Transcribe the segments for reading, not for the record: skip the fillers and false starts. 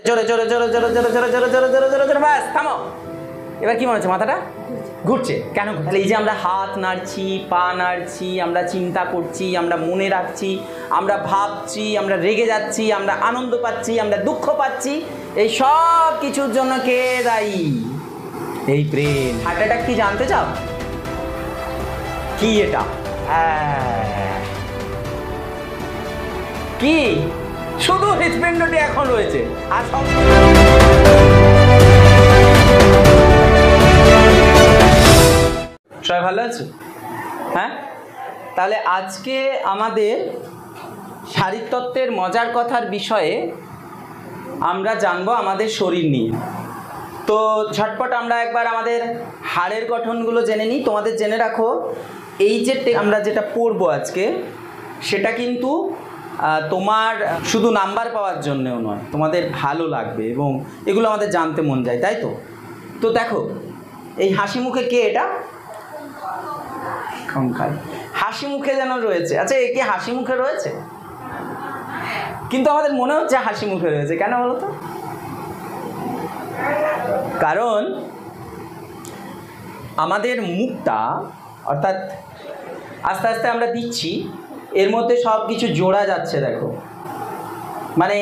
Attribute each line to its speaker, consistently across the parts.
Speaker 1: জোরে জোরে জোরে জোরে জোরে জোরে জোরে জোরে জোরে জোরে জোরে ব্যাস থামো। এবার কি মনে হচ্ছে? মাথাটা ঘুরছে কেন? তাহলে এই যে আমরা হাত নাড়ছি, পা নাড়ছি, আমরা চিন্তা করছি, আমরা মনে রাখছি, আমরা ভাবছি, আমরা রেগে যাচ্ছি, আমরা আনন্দ পাচ্ছি, আমরা দুঃখ পাচ্ছি, এই সব কিছুর জন্য কে দায়ী? এই ব্রেন। হার্ট অ্যাটাক কি জানতে চাও? কি এটা? কি শুধু হৃৎপিণ্ডটি এখন রয়েছে আর সব। সবাই ভালো আছো? হ্যাঁ, তাহলে আজকে আমাদের শারীরতত্ত্বের মজার কথার বিষয়ে আমরা জানবো আমাদের শরীর নিয়ে। তো ঝটপট আমরা একবার আমাদের হাড়ের গঠনগুলো জেনে নিই। তোমাদের জেনে রাখো, এই যে আমরা যেটা পড়বো আজকে, সেটা কিন্তু তোমার শুধু নাম্বার পাওয়ার জন্যও নয়, তোমাদের ভালো লাগবে এবং এগুলো আমাদের জানতে মন যায়, তাই তো? তো দেখো, এই হাসি মুখে কে? এটা কঙ্কাল। হাসি মুখে যেন রয়েছে। আচ্ছা, এ কি হাসি মুখে রয়েছে? কিন্তু আমাদের মনে হচ্ছে হাসি মুখে রয়েছে, কেন বলো তো? কারণ আমাদের মুখটা, অর্থাৎ আস্তে আস্তে আমরা দিচ্ছি, এর মধ্যে সব কিছু জোড়া যাচ্ছে। দেখো, মানে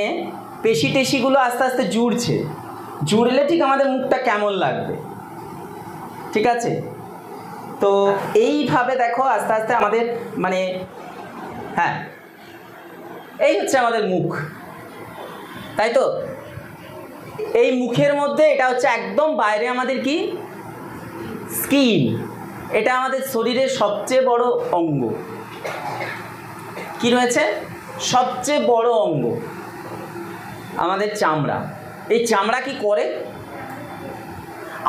Speaker 1: পেশি টেশিগুলো আস্তে আস্তে জুড়ছে। জুড়লে ঠিক আমাদের মুখটা কেমন লাগবে, ঠিক আছে? তো এইভাবে দেখো আস্তে আস্তে আমাদের, মানে হ্যাঁ, এই হচ্ছে আমাদের মুখ, তাই তো? এই মুখের মধ্যে এটা হচ্ছে একদম বাইরে আমাদের কি স্কিন। এটা আমাদের শরীরের সবচেয়ে বড় অঙ্গ। কি রয়েছে? সবচেয়ে বড় অঙ্গ আমাদের চামড়া। এই চামড়া কি করে?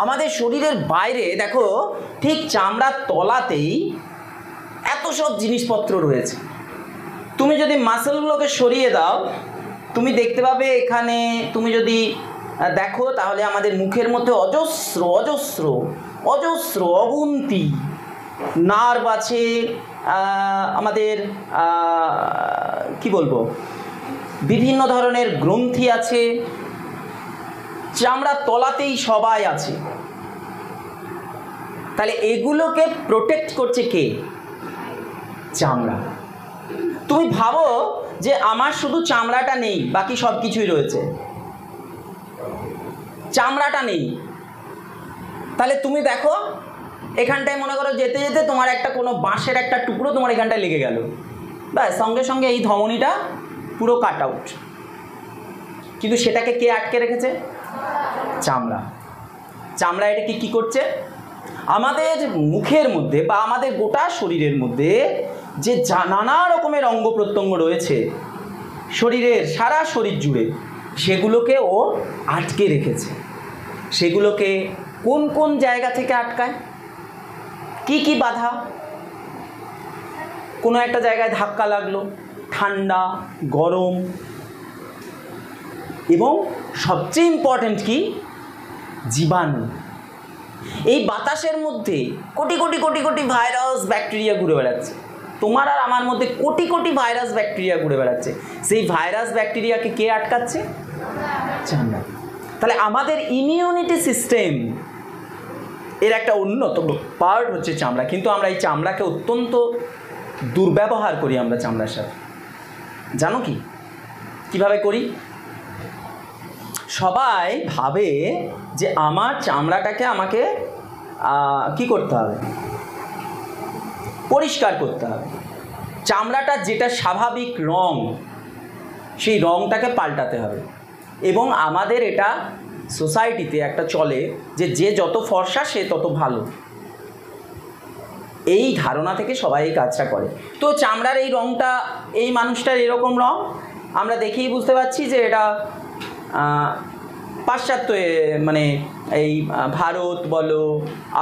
Speaker 1: আমাদের শরীরের বাইরে দেখো, ঠিক চামড়ার তলাতেই এত সব জিনিসপত্র রয়েছে। তুমি যদি মাসলগুলোকে সরিয়ে দাও, তুমি দেখতে পাবে এখানে, তুমি যদি দেখো তাহলে আমাদের মুখের মধ্যে অজস্র অজস্র অজস্র অগুন্তি নার্ভ আছে। আমাদের কি বলবো, বিভিন্ন ধরনের গ্রন্থি আছে। চামড়ার তলাতেই সবাই আছে। তাহলে এগুলোকে প্রোটেক্ট করছে কে? চামড়া। তুমি ভাবো যে আমার শুধু চামড়াটা নেই, বাকি সব কিছুই রয়েছে, চামড়াটা নেই। তাহলে তুমি দেখো, এখানটায় মনে করো যেতে যেতে তোমার একটা কোনো বাঁশের একটা টুকরো তোমার এখানটায় লেগে গেল, ব্যাস সঙ্গে সঙ্গে এই ধমনীটা পুরো কাট আউট। কিন্তু সেটাকে কে আটকে রেখেছে? চামড়া। চামড়া এটাকে কি করছে? আমাদের মুখের মধ্যে বা আমাদের গোটা শরীরের মধ্যে যে নানা রকমের অঙ্গ প্রত্যঙ্গ রয়েছে শরীরের, সারা শরীর জুড়ে, সেগুলোকে ও আটকে রেখেছে। সেগুলোকে কোন কোন জায়গা থেকে আটকায়? কি কি বাধা? কোনো একটা জায়গায় ধাক্কা লাগলো, ঠান্ডা, গরম, এবং সবচেয়ে ইম্পর্টেন্ট কি? জীবাণু। এই বাতাসের মধ্যে কোটি কোটি কোটি কোটি ভাইরাস ব্যাকটেরিয়া ঘুরে বেড়াচ্ছে। তোমার আর আমার মধ্যে কোটি কোটি ভাইরাস ব্যাকটেরিয়া ঘুরে বেড়াচ্ছে। সেই ভাইরাস ব্যাকটেরিয়াকে কে আটকাচ্ছে? চামড়া। তাহলে আমাদের ইমিউনিটি সিস্টেম এর একটা অন্যতম পার্ট হচ্ছে চামড়া। কিন্তু আমরা এই চামড়াকে অত্যন্ত দুর্ব্যবহার করি আমরা চামড়ার সাথে। জানো কি কিভাবে করি? সবাই ভাবে যে আমার চামড়াটাকে আমাকে কি করতে হবে? পরিষ্কার করতে হবে। চামড়াটা যেটা স্বাভাবিক রং, সেই রংটাকে পাল্টাতে হবে। এবং আমাদের এটা সোসাইটিতে একটা চলে যে যে যত ফর্সা সে তত ভালো। এই ধারণা থেকে সবাই এই কাজটা করে। তো চামড়ার এই রংটা, এই মানুষটার এরকম রং, আমরা দেখেই বুঝতে পারছি যে এটা পাশ্চাত্য, মানে এই ভারত বলো,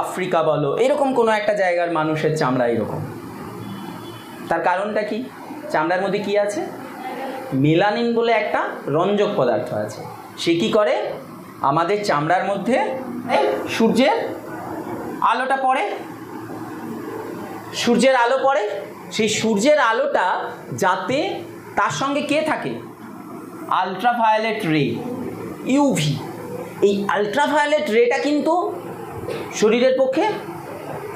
Speaker 1: আফ্রিকা বলো, এরকম কোনো একটা জায়গার মানুষের চামড়া এরকম। তার কারণটা কি? চামড়ার মধ্যে কি আছে? মেলানিন বলে একটা রঞ্জক পদার্থ আছে। সে কি করে? আমাদের চামড়ার মধ্যে সূর্যের আলোটা পড়ে, সূর্যের আলো পড়ে, সেই সূর্যের আলোটা যাতে তার সঙ্গে কে থাকে? আলট্রাভায়োলেট রে। ইউভি, এই আলট্রাভায়োলেট রেটা কিন্তু শরীরের পক্ষে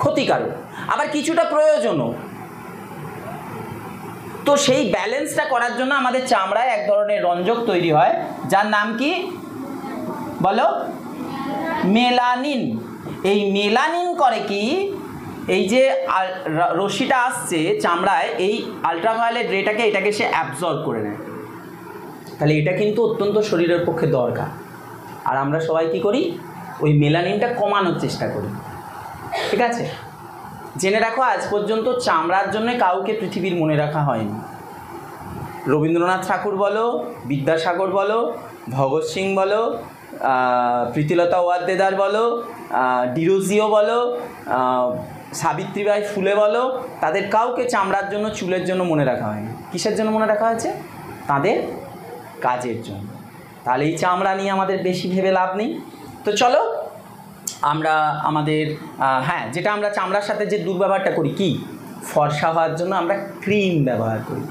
Speaker 1: ক্ষতিকারক, আবার কিছুটা প্রয়োজনও। তো সেই ব্যালেন্সটা করার জন্য আমাদের চামড়ায় এক ধরনের রঞ্জক তৈরি হয়, যার নাম কি বলো? মেলানিন। এই মেলানিন করে কি, এই যে রশ্মিটা আসছে চামড়ায়, এই আলট্রাভায়োলেট রেটাকে এটাকে সে অ্যাবজর্ব করে নেয়। তাহলে এটা কিন্তু অত্যন্ত শরীরের পক্ষে দরকার। আর আমরা সবাই কি করি? ওই মেলানিনটা কমানোর চেষ্টা করি। ঠিক আছে, জেনে রাখো আজ পর্যন্ত চামড়ার জন্য কাউকে পৃথিবীর মনে রাখা হয়নি। রবীন্দ্রনাথ ঠাকুর বলো, বিদ্যাসাগর বলো, ভগৎ সিং বলো, প্রীতিলতা ওয়াদ্দেদার বলো, ডিরোজিও বলো, সাবিত্রীবাই ফুলে বলো, তাদের কাউকে চামড়ার জন্য, চুলের জন্য মনে রাখা হয়নি। কিসের জন্য মনে রাখা হয়েছে? তাদের কাজের জন্য। তাহলে এই চামড়া নিয়ে আমাদের বেশি ভেবে লাভ নেই। তো চলো আমরা আমাদের হ্যাঁ, যেটা আমরা চামড়ার সাথে যে দুর্ব্যবহারটা করি, কি ফর্সা হওয়ার জন্য আমরা ক্রিম ব্যবহার করি।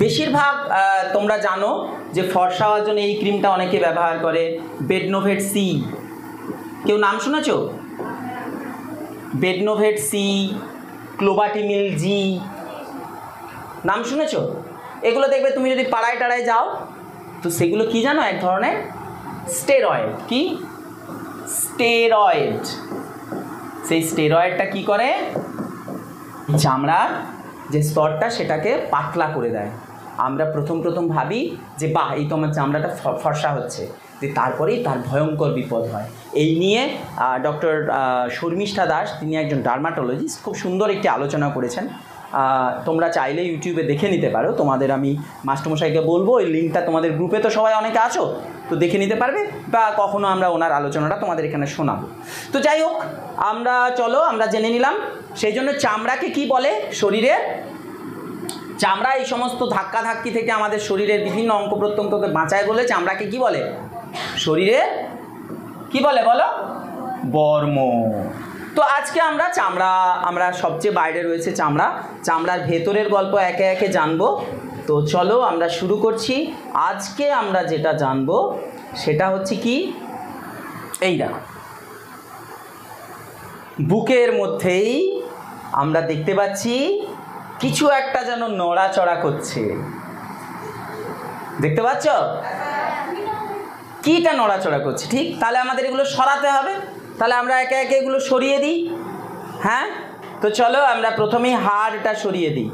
Speaker 1: বেশিরভাগ তোমরা জানো যে ফর্সা হওয়ার জন্য এই ক্রিমটা অনেকে ব্যবহার করে। বেডনোভেট সি, কেউ নাম শুনেছ? বেডনোভেট সি, ক্লোবাটিমিল জি, নাম শুনেছ? এগুলো দেখবে তুমি যদি পাড়ায় টাড়ায় যাও, তো সেগুলো কি জানো? এক ধরনের স্টেরয়েড। কি স্টেরয়েড? সেই স্টেরয়েডটা কি করে? চামড়ার যে স্তরটা সেটাকে পাতলা করে দেয়। আমরা প্রথম ভাবি যে বাহ, এই তো আমার চামড়াটা ফর্সা হচ্ছে, যে তারপরেই তার ভয়ঙ্কর বিপদ হয়। এই নিয়ে ডক্টর শর্মিষ্ঠা দাস, তিনি একজন ডার্মাটোলজিস্ট, খুব সুন্দর একটি আলোচনা করেছেন। তোমরা চাইলে ইউটিউবে দেখে নিতে পারো। তোমাদের আমি মাস্টারমশাইকে বলবো, ওই লিঙ্কটা তোমাদের গ্রুপে তো সবাই অনেকে আছো, তো দেখে নিতে পারবে, বা কখনো আমরা ওনার আলোচনাটা তোমাদের এখানে শোনাবো। তো যাই হোক, আমরা চলো আমরা জেনে নিলাম। সেই জন্য চামড়াকে কি বলে? শরীরের চামড়া এই সমস্ত ধাক্কাধাক্কি থেকে আমাদের শরীরের বিভিন্ন অঙ্গ প্রত্যঙ্গকে বাঁচায় বলে চামড়াকে কি বলে? শরীরের কি বলে বলো? বর্ম। তো আজকে আমরা চামড়া, আমরা সবচেয়ে বাইরে রয়েছে চামড়া, চামড়ার ভেতরের গল্প একে একে জানবো। তো চলো আমরা শুরু করছি। আজকে আমরা যেটা জানবো সেটা হচ্ছে কি, এই দেখো বুকের মধ্যেই আমরা দেখতে পাচ্ছি কিছু একটা যেন নড়াচড়া করছে। দেখতে পাচ্ছ? কিটা নড়াচড়া করছে? ঠিক, তাহলে আমাদের এগুলো সরাতে হবে। তাহলে আমরা একে একে এগুলো সরিয়ে দিই। হ্যাঁ, তো চলো আমরা প্রথমেই হাড়টা সরিয়ে দিই।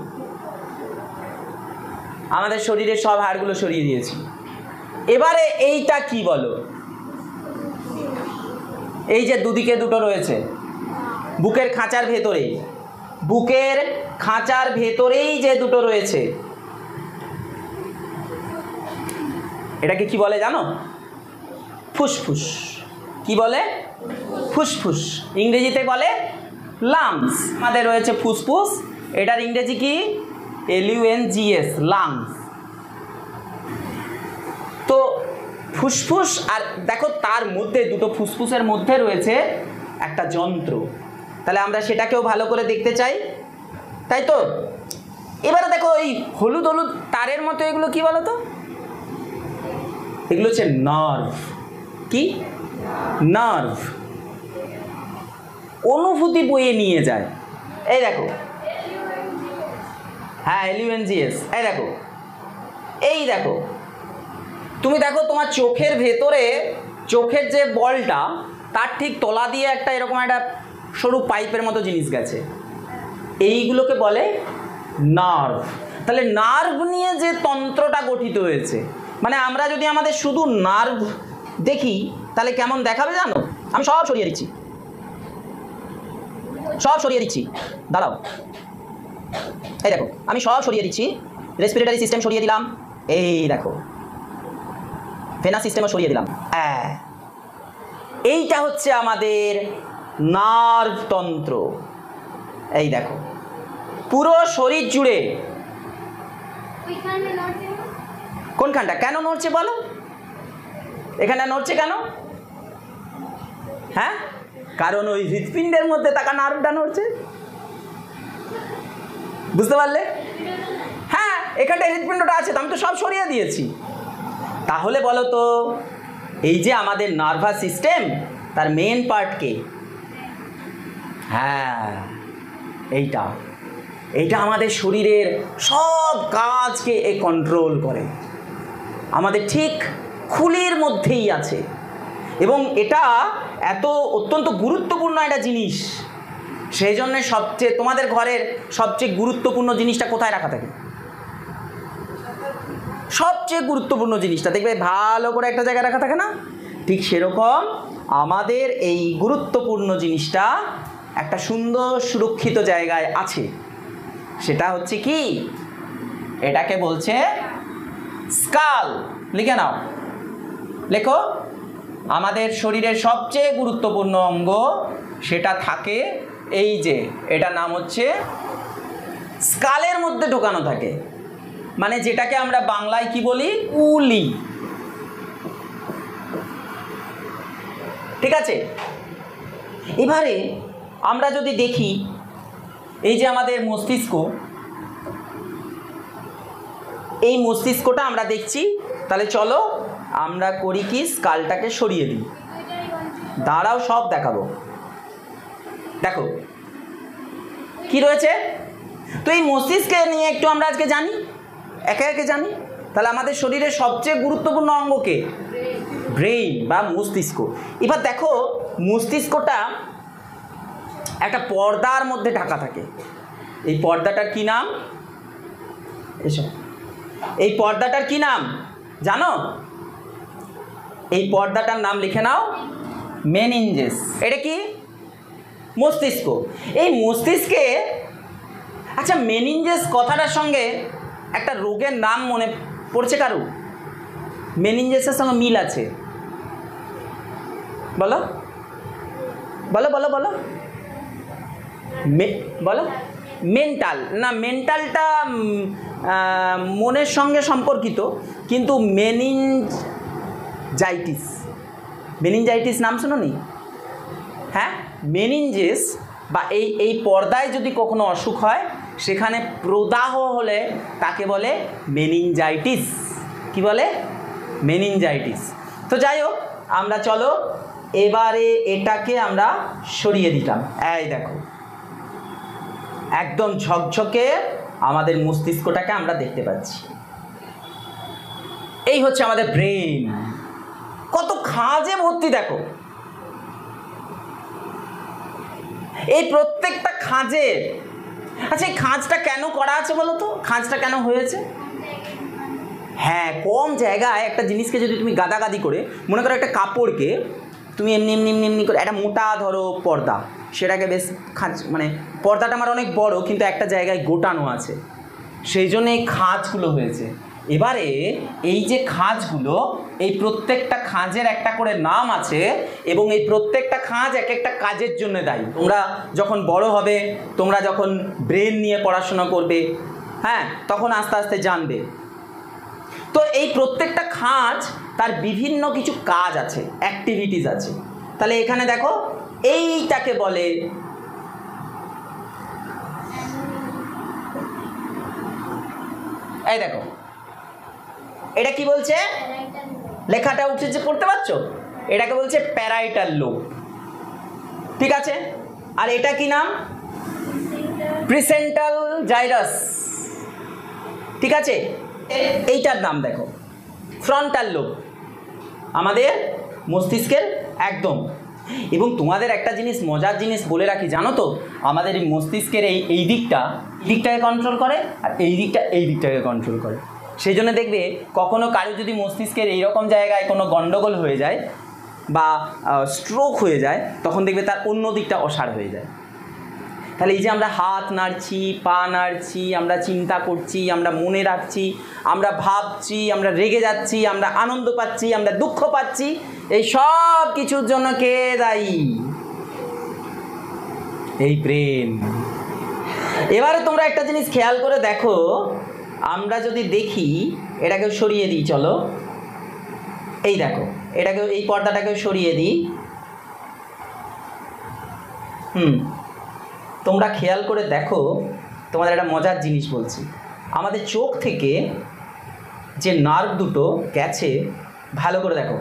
Speaker 1: আমাদের শরীরের সব হাড়গুলো সরিয়ে দিয়েছি। এবারে এইটা কি বলো? এই যে দুদিকে দুটো রয়েছে বুকের খাঁচার ভেতরে, বুকের খাঁচার ভেতরেই যে দুটো রয়েছে, এটাকে কি বলে জানো? ফুসফুস। কি বলে? ফুসফুস। ইংরেজিতে বলে লাংস। আমাদের রয়েছে ফুসফুস, এটার ইংরেজি কি? LUNGS, lungs. তো ফুসফুস, আর দেখো তার মধ্যে দুটো ফুসফুসের মধ্যে রয়েছে একটা যন্ত্র। তাহলে আমরা সেটাকেও ভালো করে দেখতে চাই, তাই তো? এবারে দেখো এই হলুদ হলুদ তারের মতো এগুলো কি বলো তো? এগুলো হচ্ছে নার্ভ। কি? নার্ভ। অনুভূতি বয়ে নিয়ে যায়। এই দেখো, হ্যাঁ LUNGS। এই দেখো, এই দেখো, তুমি দেখো তোমার চোখের ভেতরে, চোখের যে বলটা, তার ঠিক তলা দিয়ে একটা এরকম একটা সরু পাইপের মতো জিনিস গেছে, এইগুলোকে বলে নার্ভ। তাহলে নার্ভ নিয়ে যে তন্ত্রটা গঠিত হয়েছে, মানে আমরা যদি আমাদের শুধু নার্ভ দেখি তাহলে কেমন দেখাবে জানো? আমি সব সরিয়ে দিচ্ছি, সব সরিয়ে দিচ্ছি, দাঁড়াও। এই দেখো আমি সব সরিয়ে দিচ্ছি। রেসপিরেটরি সিস্টেম সরিয়ে দিলাম, এই দেখো ভেনাস সিস্টেমও সরিয়ে দিলাম। এইটা হচ্ছে আমাদের নার্ভ তন্ত্র। এই দেখো পুরো শরীর জুড়ে। কোনখানটা কেন নড়ছে বলো? এখানে নড়ছে কেন? হ্যাঁ, কারণ ওই হৃৎপিণ্ডের মধ্যে থাকা নার্ভটা নড়ছে। বুঝতে পারলে? হ্যাঁ, এখানটা হৃৎপিণ্ডটা আছে, আমি তো সব সরিয়ে দিয়েছি। তাহলে বলো তো এই যে আমাদের নার্ভাস সিস্টেম তার মেন পার্ট কে? হ্যাঁ, এইটা এইটা আমাদের শরীরের সব কাজকে এ কন্ট্রোল করে, আমাদের ঠিক খুলির মধ্যেই আছে। এবং এটা এত অত্যন্ত গুরুত্বপূর্ণ একটা জিনিস, সেই জন্য সবচেয়ে তোমাদের ঘরের সবচেয়ে গুরুত্বপূর্ণ জিনিসটা কোথায় রাখা থাকে? সবচেয়ে গুরুত্বপূর্ণ জিনিসটা দেখবে ভালো করে একটা জায়গায় রাখা থাকে না? ঠিক সেরকম আমাদের এই গুরুত্বপূর্ণ জিনিসটা একটা সুন্দর সুরক্ষিত জায়গায় আছে। সেটা হচ্ছে কি? এটাকে বলছে স্কাল। লিখে নাও, লেখো। আমাদের শরীরের সবচেয়ে গুরুত্বপূর্ণ অঙ্গ সেটা থাকে এই যে, এটা নাম হচ্ছে স্কালের মধ্যে ঢোকানো থাকে, মানে যেটাকে আমরা বাংলায় কি বলি? কুলি। ঠিক আছে, এবারে আমরা যদি দেখি এই যে আমাদের মস্তিষ্ক, এই মস্তিষ্কটা আমরা দেখছি, তাহলে চলো আমরা করি কি? স্কালটাকে সরিয়ে দিই। দাঁড়াও, সব দেখাবো। দেখো কি রয়েছে। তো এই মস্তিষ্কে নিয়ে একটু আমরা আজকে জানি, একে একে জানি। তাহলে আমাদের শরীরের সবচেয়ে গুরুত্বপূর্ণ অঙ্গকে ব্রেইন বা মস্তিষ্ক। এবার দেখো মস্তিষ্কটা একটা পর্দার মধ্যে ঢাকা থাকে। এই পর্দাটার কি নাম? এসব এই পর্দাটার কি নাম জানো? এই পর্দাটার নাম লিখে নাও, মেনিনজেস। এটা কি? মস্তিষ্ক। এই মস্তিষ্কে, আচ্ছা মেনিনজেস কথাটার সঙ্গে একটা রোগের নাম মনে পড়ছে কারু? মেনিনজেসের সঙ্গে মিল আছে? বলো বলো বলো বলো বলো। মেন্টাল না, মেন্টালটা মনের সঙ্গে সম্পর্কিত, কিন্তু মেনিনজাইটিস, মেনিনজাইটিস নাম শুনোনি? হ্যাঁ, মেনিনজেস বা এই পর্দায় যদি কখনো অসুখ হয়, সেখানে প্রদাহ হলে তাকে বলে মেনিনজাইটিস। কি বলে? মেনিনজাইটিস। তো যাই হোক, আমরা চলো এবারে এটাকে আমরা সরিয়ে দিতাম। এই দেখো একদম ঝকঝকে আমাদের মস্তিষ্কটাকে আমরা দেখতে পাচ্ছি। এই হচ্ছে আমাদের ব্রেন। কত খাঁজে ভর্তি দেখো। এই প্রত্যেকটা খাঁজে, আচ্ছা এই খাঁজটা কেন করা আছে বলো তো? খাঁজটা কেন হয়েছে? হ্যাঁ, কম জায়গায় একটা জিনিসকে যদি তুমি গাদাগাদি করে, মনে করো একটা কাপড়কে তুমি এমনি এমনি এমনি এমনি করে একটা মোটা ধরো পর্দা, সেটাকে বেশ খাঁজ, মানে পর্দাটা আমার অনেক বড় কিন্তু একটা জায়গায় গোটানো আছে, সেই জন্য এই খাঁজগুলো হয়েছে। এবারে এই যে খাঁজগুলো, এই প্রত্যেকটা খাঁজের একটা করে নাম আছে এবং এই প্রত্যেকটা খাঁজ এক একটা কাজের জন্য দায়ী। তোমরা যখন বড় হবে, তোমরা যখন ব্রেন নিয়ে পড়াশোনা করবে, হ্যাঁ, তখন আস্তে আস্তে জানবে। তো এই প্রত্যেকটা খাঁজ তার বিভিন্ন কিছু কাজ আছে, অ্যাক্টিভিটিস আছে। তাহলে এখানে দেখো এইটাকে বলে এই দেখো এটা কি বলছে? লেখাটা উঠেছে, পড়তে পারছো? এটাকে বলছে প্যারাইটাল লোব। ঠিক আছে, আর এটা কি নাম? প্রিসেন্টাল জাইরাস। ঠিক আছে, এইটার নাম দেখো ফ্রন্টাল লোব, আমাদের মস্তিষ্কের একদম। এবং তোমাদের একটা জিনিস, মজার জিনিস বলে রাখি, জানো তো আমাদের এই মস্তিষ্কের এই দিকটাকে কন্ট্রোল করে, আর এই দিকটাকে কন্ট্রোল করে। সেই জন্য দেখবে কখনো কারো যদি মস্তিষ্কের এইরকম জায়গায় কোনো গন্ডগোল হয়ে যায় বা স্ট্রোক হয়ে যায়, তখন দেখবে তার অন্য দিকটা অসাড় হয়ে যায়। তাহলে এই যে আমরা হাত নাড়ছি, পা নাড়ছি, আমরা চিন্তা করছি, আমরা মনে রাখছি, আমরা ভাবছি, আমরা রেগে যাচ্ছি, আমরা আনন্দ পাচ্ছি, আমরা দুঃখ পাচ্ছি, এই সব কিছুর জন্য কে দায়ী? এই ব্রেন। এবারে তোমরা একটা জিনিস খেয়াল করে দেখো, আমরা যদি দেখি, এটাকে সরিয়ে দিই, চলো এই দেখো এটাকে, এই পর্দাটাকেও সরিয়ে দিই। তোমরা খেয়াল করে দেখো, তোমাদের একটা মজার জিনিস বলছি। আমাদের চোখ থেকে যে নার্ভ দুটো গেছে, ভালো করে দেখো,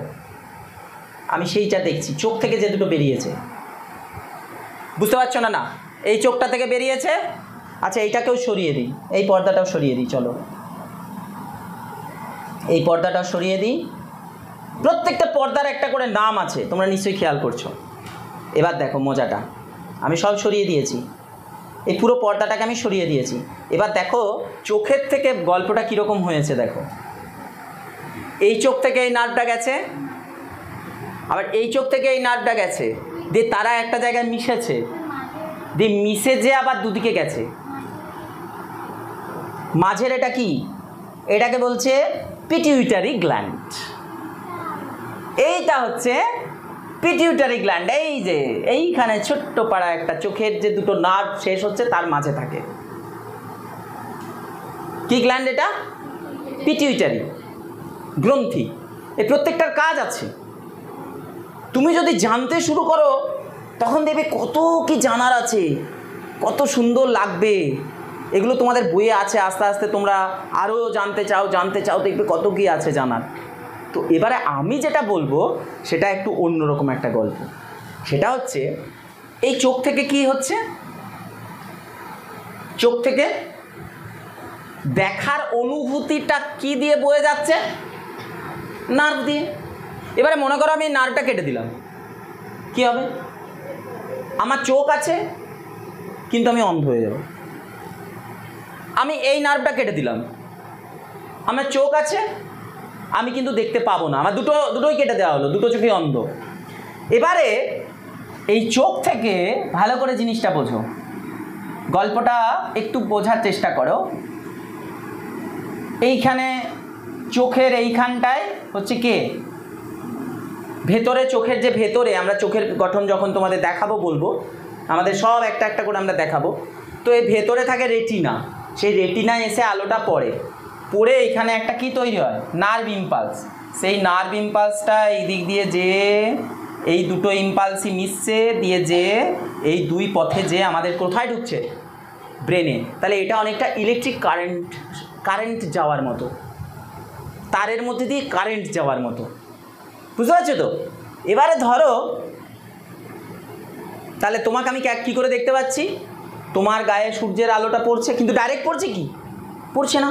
Speaker 1: আমি সেইটা দেখছি, চোখ থেকে যে দুটো বেরিয়েছে, বুঝতে পারছো না? না, এই চোখটা থেকে বেরিয়েছে। আচ্ছা, এইটাকেও সরিয়ে দিই, এই পর্দাটাও সরিয়ে দিই, চলো এই পর্দাটাও সরিয়ে দিই। প্রত্যেকটা পর্দার একটা করে নাম আছে, তোমরা নিশ্চয়ই খেয়াল করছো। এবার দেখো মজাটা, আমি সব সরিয়ে দিয়েছি, এই পুরো পর্দাটাকে আমি সরিয়ে দিয়েছি। এবার দেখো চোখের থেকে গল্পটা কীরকম হয়েছে। দেখো, এই চোখ থেকে এই নার্ভটা গেছে, আবার এই চোখ থেকে এই নার্ভটা গেছে, দিয়ে তারা একটা জায়গায় মিশেছে, দিয়ে মিশে যে আবার দুদিকে গেছে। মাঝের এটা কি? এটাকে বলছে পিটিউটারি গ্ল্যান্ড। এইটা হচ্ছে পিটিউটারি গ্ল্যান্ড। এই যে এইখানে ছোট্ট পাড়া একটা চোখের যে দুটো নার্ভ শেষ হচ্ছে তার মাঝে থাকে। কি গ্ল্যান্ড এটা? পিটিউটারি গ্রন্থি। এই প্রত্যেকটার কাজ আছে। তুমি যদি জানতে শুরু করো তখন দেখবে কত কি জানার আছে, কত সুন্দর লাগবে। এগুলো তোমাদের বইয়ে আছে, আস্তে আস্তে তোমরা আরও জানতে চাও দেখবে কত কি আছে জানার। তো এবারে আমি যেটা বলবো সেটা একটু অন্যরকম একটা গল্প। সেটা হচ্ছে এই চোখ থেকে কি হচ্ছে, চোখ থেকে দেখার অনুভূতিটা কি দিয়ে বয়ে যাচ্ছে? নার্ভ দিয়ে। এবারে মনে করো আমি নার্ভটা কেটে দিলাম, কি হবে? আমার চোখ আছে কিন্তু আমি অন্ধ হয়ে যাব। আমি এই নার্ভটা কেটে দিলাম, আমার চোখ আছে আমি কিন্তু দেখতে পাবো না, আমার দুটোই কেটে দেওয়া হলো, দুটো চোখই অন্ধ। এবারে এই চোখ থেকে ভালো করে জিনিসটা বোঝো, গল্পটা একটু বোঝার চেষ্টা করো। এইখানে চোখের এইখানটায় হচ্ছে কে? ভেতরে, চোখের যে ভেতরে, আমরা চোখের গঠন যখন তোমাদের দেখাবো বলবো, আমাদের সব একটা একটা করে আমরা দেখাবো। তো এই ভেতরে থাকে রেটিনা, সেই রেটিনায় এসে আলোটা পড়ে, পড়ে এখানে একটা কি তৈরি হয়? Nerve impulse. সেই নার্ভ ইম্পালসটা এই দিক দিয়ে যে এই দুটো ইম্পালসই মিশছে, দিয়ে যে এই দুই পথে যে আমাদের কোথায় ঢুকছে? ব্রেনে। তাহলে এটা অনেকটা ইলেকট্রিক কারেন্ট যাওয়ার মতো, তারের মধ্যে দিয়ে কারেন্ট যাওয়ার মতো, বুঝতে পারছো তো? এবারে ধরো, তাহলে তোমাকে আমি কী করে দেখতে পাচ্ছি? তোমার গায়ে সূর্যের আলোটা পড়ছে, কিন্তু ডাইরেক্ট পড়ছে কি? পড়ছে না।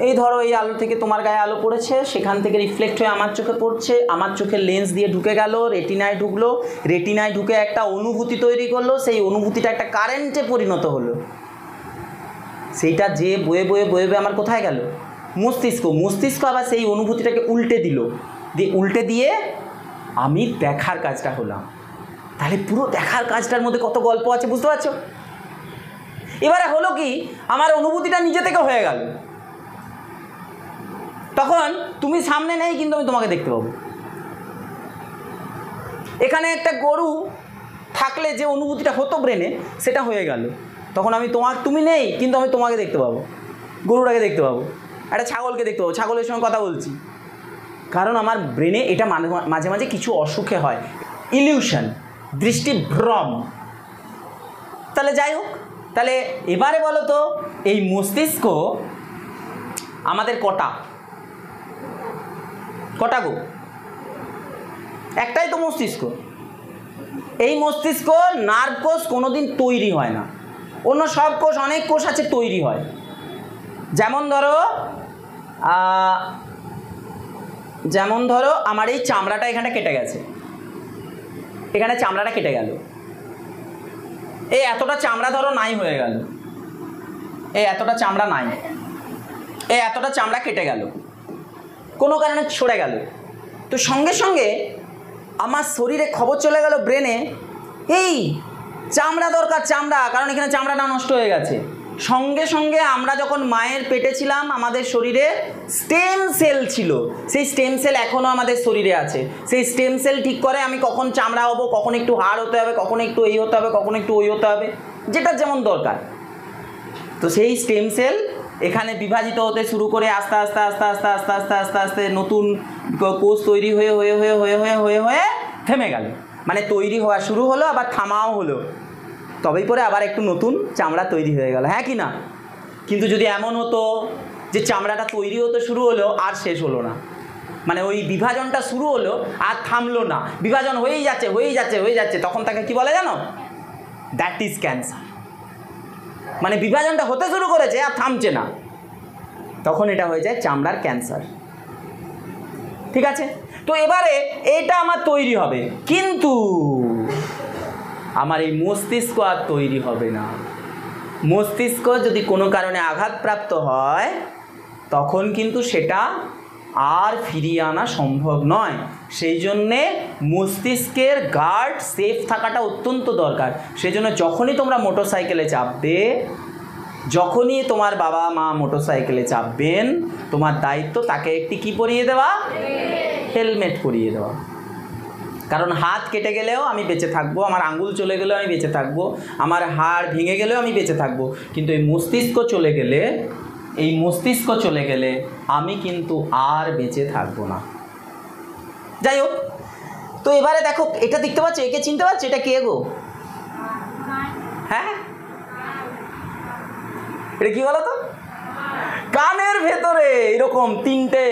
Speaker 1: এই ধরো এই আলো থেকে তোমার গায়ে আলো পড়েছে, সেখান থেকে রিফ্লেক্ট হয়ে আমার চোখে পড়ছে, আমার চোখের লেন্স দিয়ে ঢুকে গেল, রেটিনায় ঢুকলো, রেটিনায় ঢুকে একটা অনুভূতি তৈরি করলো, সেই অনুভূতিটা একটা কারেন্টে পরিণত হলো। সেইটা যে বয়ে বয়ে বয়ে বয়ে আমার কোথায় গেল? মস্তিষ্ক আবার সেই অনুভূতিটাকে উল্টে দিয়ে আমি দেখার কাজটা হলাম। তাহলে পুরো দেখার কাজটার মধ্যে কত গল্প আছে, বুঝতে পারছো? এবারে হলো কি, আমার অনুভূতিটা নিজে থেকে হয়ে গেল, তখন তুমি সামনে নেই কিন্তু আমি তোমাকে দেখতে পাবো। এখানে একটা গরু থাকলে যে অনুভূতিটা হতো ব্রেনে, সেটা হয়ে গেল, তখন আমি তুমি নেই কিন্তু আমি তোমাকে দেখতে পাবো, গরুটাকে দেখতে পাবো, একটা ছাগলকে দেখতে পাবো, ছাগলের সঙ্গে কথা বলছি। কারণ আমার ব্রেনে এটা মাঝে মাঝে কিছু অসুখে হয়, ইলিউশন, দৃষ্টিভ্রম। তাহলে যাই হোক, তাহলে এবারে বলো তো, এই মস্তিষ্ক আমাদের কটা গো? একটাই তো মস্তিষ্ক। এই মস্তিষ্ক নার্ভ কোষ কোনোদিন তৈরি হয় না, অন্য সব কোষ, অনেক কোষ আছে তৈরি হয়। যেমন ধরো আমার এই চামড়াটা এখানে কেটে গেছে, এখানে চামড়াটা কেটে গেল, এই এতটা চামড়া ধরো নাই হয়ে গেল, এই এতটা চামড়া নাই, এই এতটা চামড়া কেটে গেল, কোনো কারণে সরে গেল। তো সঙ্গে সঙ্গে আমার শরীরে খবর চলে গেল ব্রেনে, এই চামড়া দরকার, চামড়া, কারণ এখানে চামড়াটা নষ্ট হয়ে গেছে। সঙ্গে সঙ্গে আমরা যখন মায়ের পেটে ছিলাম, আমাদের শরীরে স্টেম সেল ছিল, সেই স্টেম সেল এখনও আমাদের শরীরে আছে। সেই স্টেম সেল ঠিক করে আমি কখন চামড়া হব, কখন একটু হাড় হতে হবে, কখন একটু এই হতে হবে, কখন একটু ওই হতে হবে, যেটা যেমন দরকার। তো সেই স্টেম সেল এখানে বিভাজিত হতে শুরু করে আস্তে আস্তে আস্তে আস্তে আস্তে আস্তে আস্তে আস্তে নতুন কোষ তৈরি হয়ে হয়ে হয়ে হয়ে হয়ে হয়ে হয়ে থেমে গেল। মানে তৈরি হওয়া শুরু হলো, আবার থামাও হলো, তবেই পরে আবার একটু নতুন চামড়া তৈরি হয়ে গেল, হ্যাঁ কি না? কিন্তু যদি এমন হতো যে চামড়াটা তৈরি হতে শুরু হলো আর শেষ হলো না, মানে ওই বিভাজনটা শুরু হলো আর থামলো না, বিভাজন হয়েই যাচ্ছে হয়েই যাচ্ছে হয়ে যাচ্ছে, তখন তাকে কি বলে জানো? That is cancer. মানে বিভাজনটা হতে শুরু করেছে আর থামছে না, তখন এটা হয়ে যায় চামড়ার ক্যান্সার। ঠিক আছে, তো এবারে এটা আমার তৈরি হবে, কিন্তু আমার এই মস্তিষ্ক আর তৈরি হবে না। মস্তিষ্ক যদি কোনো কারণে আঘাতপ্রাপ্ত হয় তখন কিন্তু সেটা আর ফিরিয়ে আনা সম্ভব নয়। সেই জন্যে মস্তিষ্কের গার্ড সেফ থাকাটা অত্যন্ত দরকার। সেই জন্য যখনই তোমরা মোটরসাইকেলে চাপবে, যখনই তোমার বাবা মা মোটরসাইকেলে চাপবেন, তোমার দায়িত্ব তাকে একটি কি পরিয়ে দেওয়া? হেলমেট পরিয়ে দেওয়া। কারণ হাত কেটে গেলেও আমি বেঁচে থাকবো, আমার আঙ্গুল চলে গেলেও আমি বেঁচে থাকবো, আমার হাড় ভেঙে গেলেও আমি বেঁচে থাকবো, কিন্তু এই মস্তিষ্ক চলে গেলে, এই মস্তিষ্ক চলে গেলে আমি কিন্তু আর বেঁচে থাকবো না। যাই হোক, তো এবারে দেখো, এটা দেখতে পাচ্ছ, একে চিনতে পারছো? এটা কে গো? হ্যাঁ, এটা কি বলো তো? কানের ভেতরে এরকম তিনটে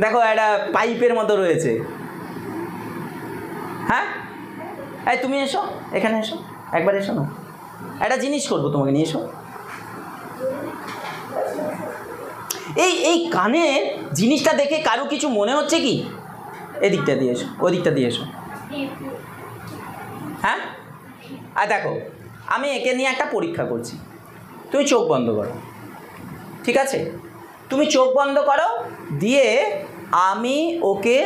Speaker 1: দেখো একটা পাইপের মতো রয়েছে। হ্যাঁ, এই তুমি এসো, এখানে এসো, একবার এসো না, একটা জিনিস করবো তোমাকে নিয়ে, এসো। এই কানের জিনিসটা দেখে কারো কিছু মনে হচ্ছে কি? এদিকটা দিয়ে এসো, ওদিকটা দিয়ে এসো। হ্যাঁ, আর দেখো, আমি একে নিয়ে একটা পরীক্ষা করছি। তুমি চোখ বন্ধ করো, ঠিক আছে? তুমি চোখ বন্ধ করো, দিয়ে আমি ওকে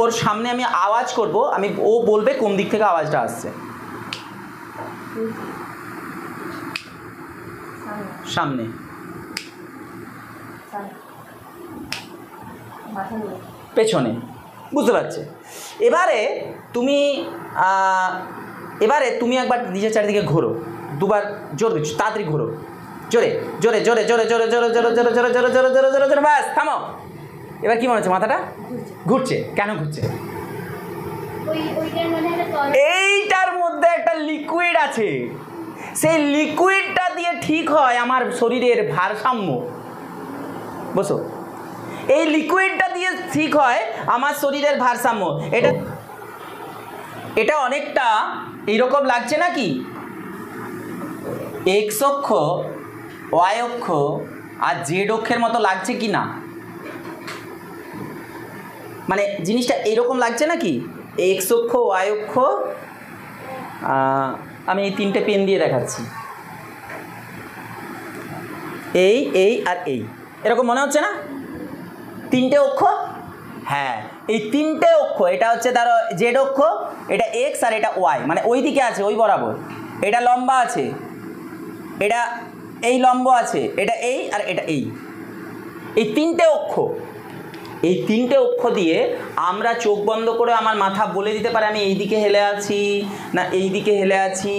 Speaker 1: ওর সামনে আমি আওয়াজ করব, ও বলবে কোন দিক থেকে আওয়াজটা আসছে। সামনে, পেছনে, বুঝতে পারছে? এবারে তুমি একবার নিজের চারিদিকে ঘোরো, দুবার জোরে, তাড়াতাড়ি ঘোরো, জোরে জোরে জোরে জোরে জোরে জোরে জোরে জোরে জোরে জোরে জোরে জোরে জোরে জোরে, ব্যাস থামো। এবার কি মনে হচ্ছে? মাথাটা ঘুরছে। কেন ঘুরছে? এইটার মধ্যে একটা লিকুইড আছে, সেই লিকুইডটা দিয়ে ঠিক হয় আমার শরীরের ভারসাম্য। বসো, এই লিকুইডটা দিয়ে ঠিক হয় আমার শরীরের ভারসাম্য। এটা অনেকটা এইরকম লাগছে নাকি? এক্স অক্ষ, ওয়াই অক্ষ আর জেড অক্ষের মতো লাগছে কি না? মানে জিনিসটা এইরকম লাগছে নাকি? এক্স অক্ষ, ওয়াই অক্ষ, আমি এই তিনটে পেন দিয়ে দেখাচ্ছি, এই আর এই, এরকম মনে হচ্ছে না? তিনটে অক্ষ, হ্যাঁ, এই তিনটে অক্ষ, এটা হচ্ছে ধরো জেড অক্ষ, এটা এক্স আর এটা ওয়াই, মানে ওই দিকে আছে, ওই বরাবর। এটা লম্বা আছে, এটা এই লম্ব আছে, এটা এই আর এটা এই তিনটে অক্ষ। এই তিনটে অক্ষ দিয়ে আমরা চোখ বন্ধ করে আমার মাথা বলে দিতে পারে আমি এই দিকে হেলে আছি, না এই দিকে হেলে আছি,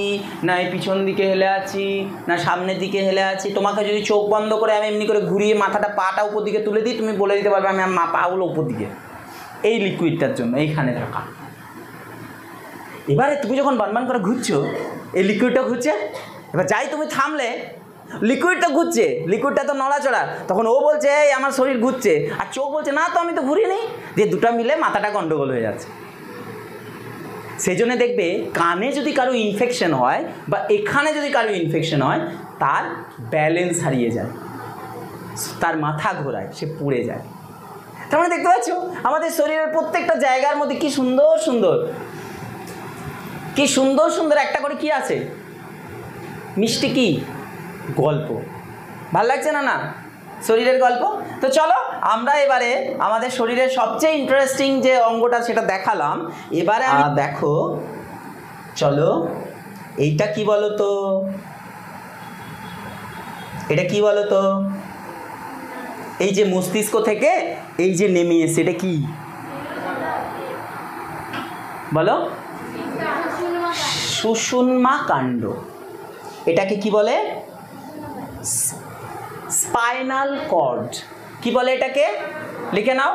Speaker 1: না এই পিছন দিকে হেলে আছি, না সামনের দিকে হেলে আছি। তোমাকে যদি চোখ বন্ধ করে আমি এমনি করে ঘুরিয়ে মাথাটা, পাটা উপর দিকে তুলে দিই, তুমি বলে দিতে পারবে আমি পাগুলো উপর দিকে। এই লিকুইডটার জন্য এইখানে থাকা। এবারে তুমি যখন বানবান করে ঘুরছো, এই লিকুইডটা ঘুরছে, এবার যাই তুমি থামলে, লিকুইডটা ঘুরছে, লিকুইডটা তো নড়াচড়া, তখন ও বলছে এই আমার শরীর ঘুরছে, আর চোখ বলছে না তো আমি তো ঘুরি নেই, দিয়ে দুটো মিলে মাথাটা গন্ডগোল হয়ে যাচ্ছে। সেই জন্য দেখবে কানে যদি কারো ইনফেকশন হয় বা এখানে যদি কারো ইনফেকশন হয়, তার ব্যালেন্স হারিয়ে যায়, তার মাথা ঘোরায়, সে পড়ে যায়। তার মানে দেখতে পাচ্ছ আমাদের শরীরের প্রত্যেকটা জায়গার মধ্যে কি সুন্দর সুন্দর, কি সুন্দর সুন্দর একটা করে কি আছে, মিষ্টি কি গল্প। ভাল লাগছে না? না, শরীরের গল্প। তো চলো আমরা এবারে আমাদের শরীরের সবচেয়ে ইন্টারেস্টিং যে অঙ্গটা সেটা দেখালাম। এবারে দেখো, চলো এইটা কি বলো তো, এটা কি বলো তো? এই যে মস্তিষ্ক থেকে এই যে নেমে এসে, এটা কি বলো? সুষুম্না কাণ্ড। এটাকে কি বলে? Spinal cord. কি বলে এটাকে? লিখে নাও,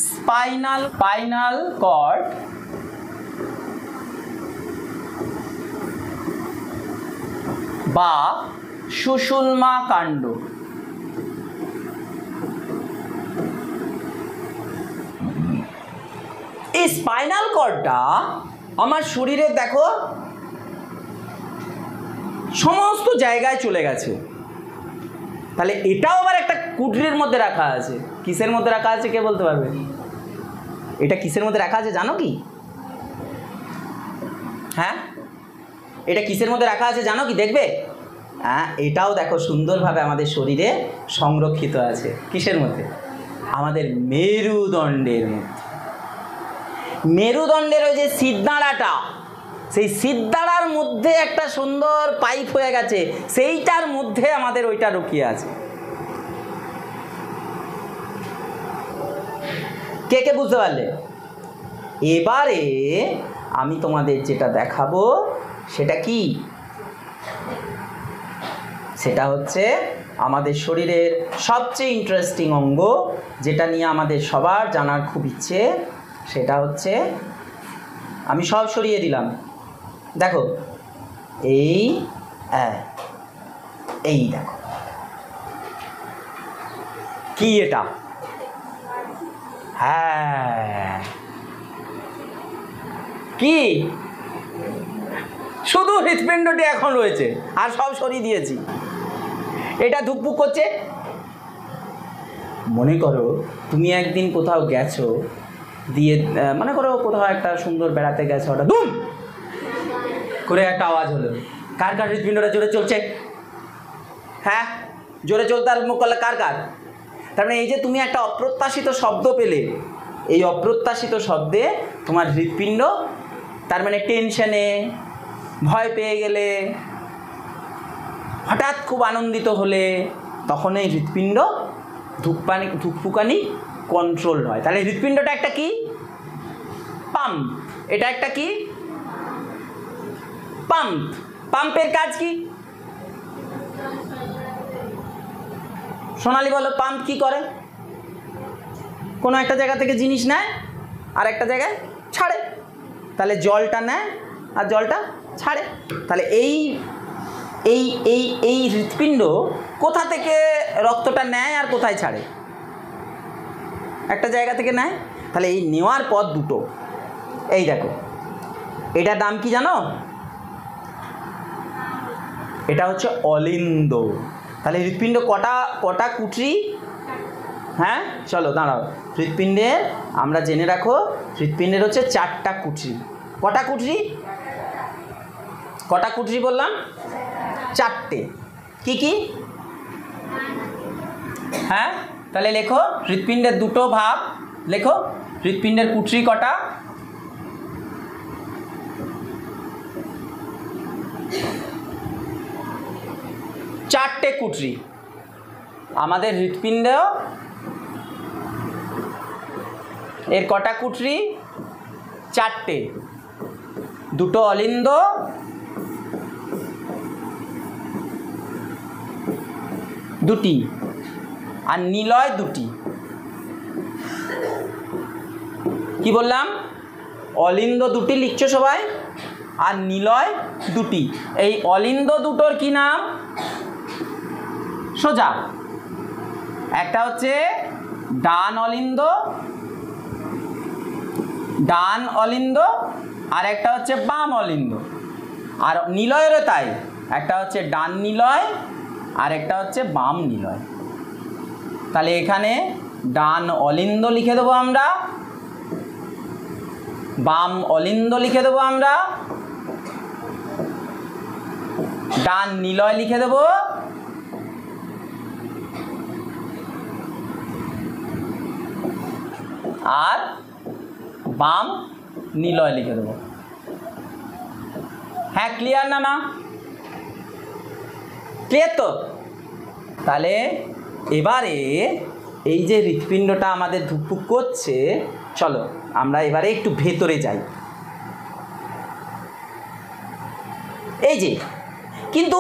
Speaker 1: স্পাইনাল কর্ড বা সুষুম্না কাণ্ড। এই স্পাইনাল কর্ডটা আমার শরীরে দেখো সমস্ত জায়গায় চলে গেছে। তাহলে এটাও আবার একটা কুঠরির মধ্যে রাখা আছে। কিসের মধ্যে রাখা আছে কে বলতে পারবে? এটা কিসের মধ্যে রাখা আছে জানো কি? হ্যাঁ, এটা কিসের মধ্যে রাখা আছে জানো কি? দেখবে? হ্যাঁ, এটাও দেখো সুন্দরভাবে আমাদের শরীরে সংরক্ষিত আছে। কিসের মধ্যে? আমাদের মেরুদণ্ডের মধ্যে। মেরুদণ্ডের ওই যে সিদ্ধাঁড়াটা, সেই সিদ্ধাঁড়ার মধ্যে একটা সুন্দর পাইপ হয়ে গেছে, সেইটার মধ্যে আমাদের ওইটা রুকিয়ে আছে। কে কে বুঝতে পারলে? এবারে আমি তোমাদের যেটা দেখাবো সেটা কি? সেটা হচ্ছে আমাদের শরীরের সবচেয়ে ইন্টারেস্টিং অঙ্গ, যেটা নিয়ে আমাদের সবার জানার খুব ইচ্ছে। সেটা হচ্ছে, আমি সব সরিয়ে দিলাম, দেখো এই দেখো কি এটা? হ্যাঁ, কি? শুধু হৃৎপিণ্ডটি এখন রয়েছে, আর সব সরিয়ে দিয়েছি। এটা ধুকপুক করছে। মনে করো তুমি একদিন কোথাও গেছো, দিয়ে মনে করো কোথাও একটা সুন্দর বেড়াতে গেছো, ওটা দুম করে একটা আওয়াজ হলো। কার কার হৃৎপিণ্ডটা জোরে চলছে? হ্যাঁ, জোরে চলতে আর মুখ করলে কার কার? তার মানে এই যে তুমি একটা অপ্রত্যাশিত শব্দ পেলে, এই অপ্রত্যাশিত শব্দে তোমার হৃৎপিণ্ড, তার মানে টেনশনে, ভয় পেয়ে গেলে, হঠাৎ খুব আনন্দিত হলে, তখন এই হৃৎপিণ্ড ধুকপুকানি কন্ট্রোল হয়। তাহলে হৃৎপিণ্ডটা একটা কি? পাম্প। এটা একটা কি? পাম্প। পাম্পের কাজ কি? সোনালি বলো, পাম্প কি করে? কোনো একটা জায়গা থেকে জিনিস নেয় আর একটা জায়গায় ছাড়ে। তাহলে জলটা নেয় আর জলটা ছাড়ে। তাহলে এই এই এই এই হৃৎপিণ্ড কোথা থেকে রক্তটা নেয় আর কোথায় ছাড়ে? একটা জায়গা থেকে নেয়। তাহলে এই নেওয়ার পথ দুটো। এই দেখো, এটার নাম কি জানো? এটা হচ্ছে অলিন্দ। তাহলে হৃৎপিণ্ড কটা কুঠরি? হ্যাঁ, চলো দাঁড়াও। হৃৎপিণ্ডের আমরা জেনে রাখো, হৃৎপিণ্ডের হচ্ছে 4টা কুঠরি। কটা কুঠরি? কটা কুঠরি বললাম? 4টে। কি কি? হ্যাঁ, তাহলে লেখো হৃৎপিণ্ডের দুটো ভাগ। লেখো হৃৎপিণ্ডের কুঠরি কটা? 4টে কুঠরি। আমাদের হৃৎপিণ্ড এর কটা কুঠরি? 4টে। দুটো অলিন্দ, দুটি, আর নিলয় দুটি। কি বললাম? অলিন্দ দুটি লিখছো সবাই, আর নিলয় দুটি। এই অলিন্দ দুটোর কি নাম? সোজা, একটা হচ্ছে ডান অলিন্দ, আর একটা হচ্ছে বাম অলিন্দ। আর নিলয়েরও তাই, একটা হচ্ছে ডান নিলয় আর একটা হচ্ছে বাম নিলয়। তাহলে এখানে ডান অলিন্দ লিখে দেবো আমরা, বাম অলিন্দ লিখে দেবো আমরা, ডান নিলয় লিখে দেবো, আর বাম নিলয় লিখে দেবো। হ্যাঁ, ক্লিয়ার না? না ক্লিয়ার তো? তাহলে এবারে এই যে হৃৎপিণ্ডটা আমাদের ধুকপুক করছে, চলো আমরা এবারে একটু ভেতরে যাই। এই যে, কিন্তু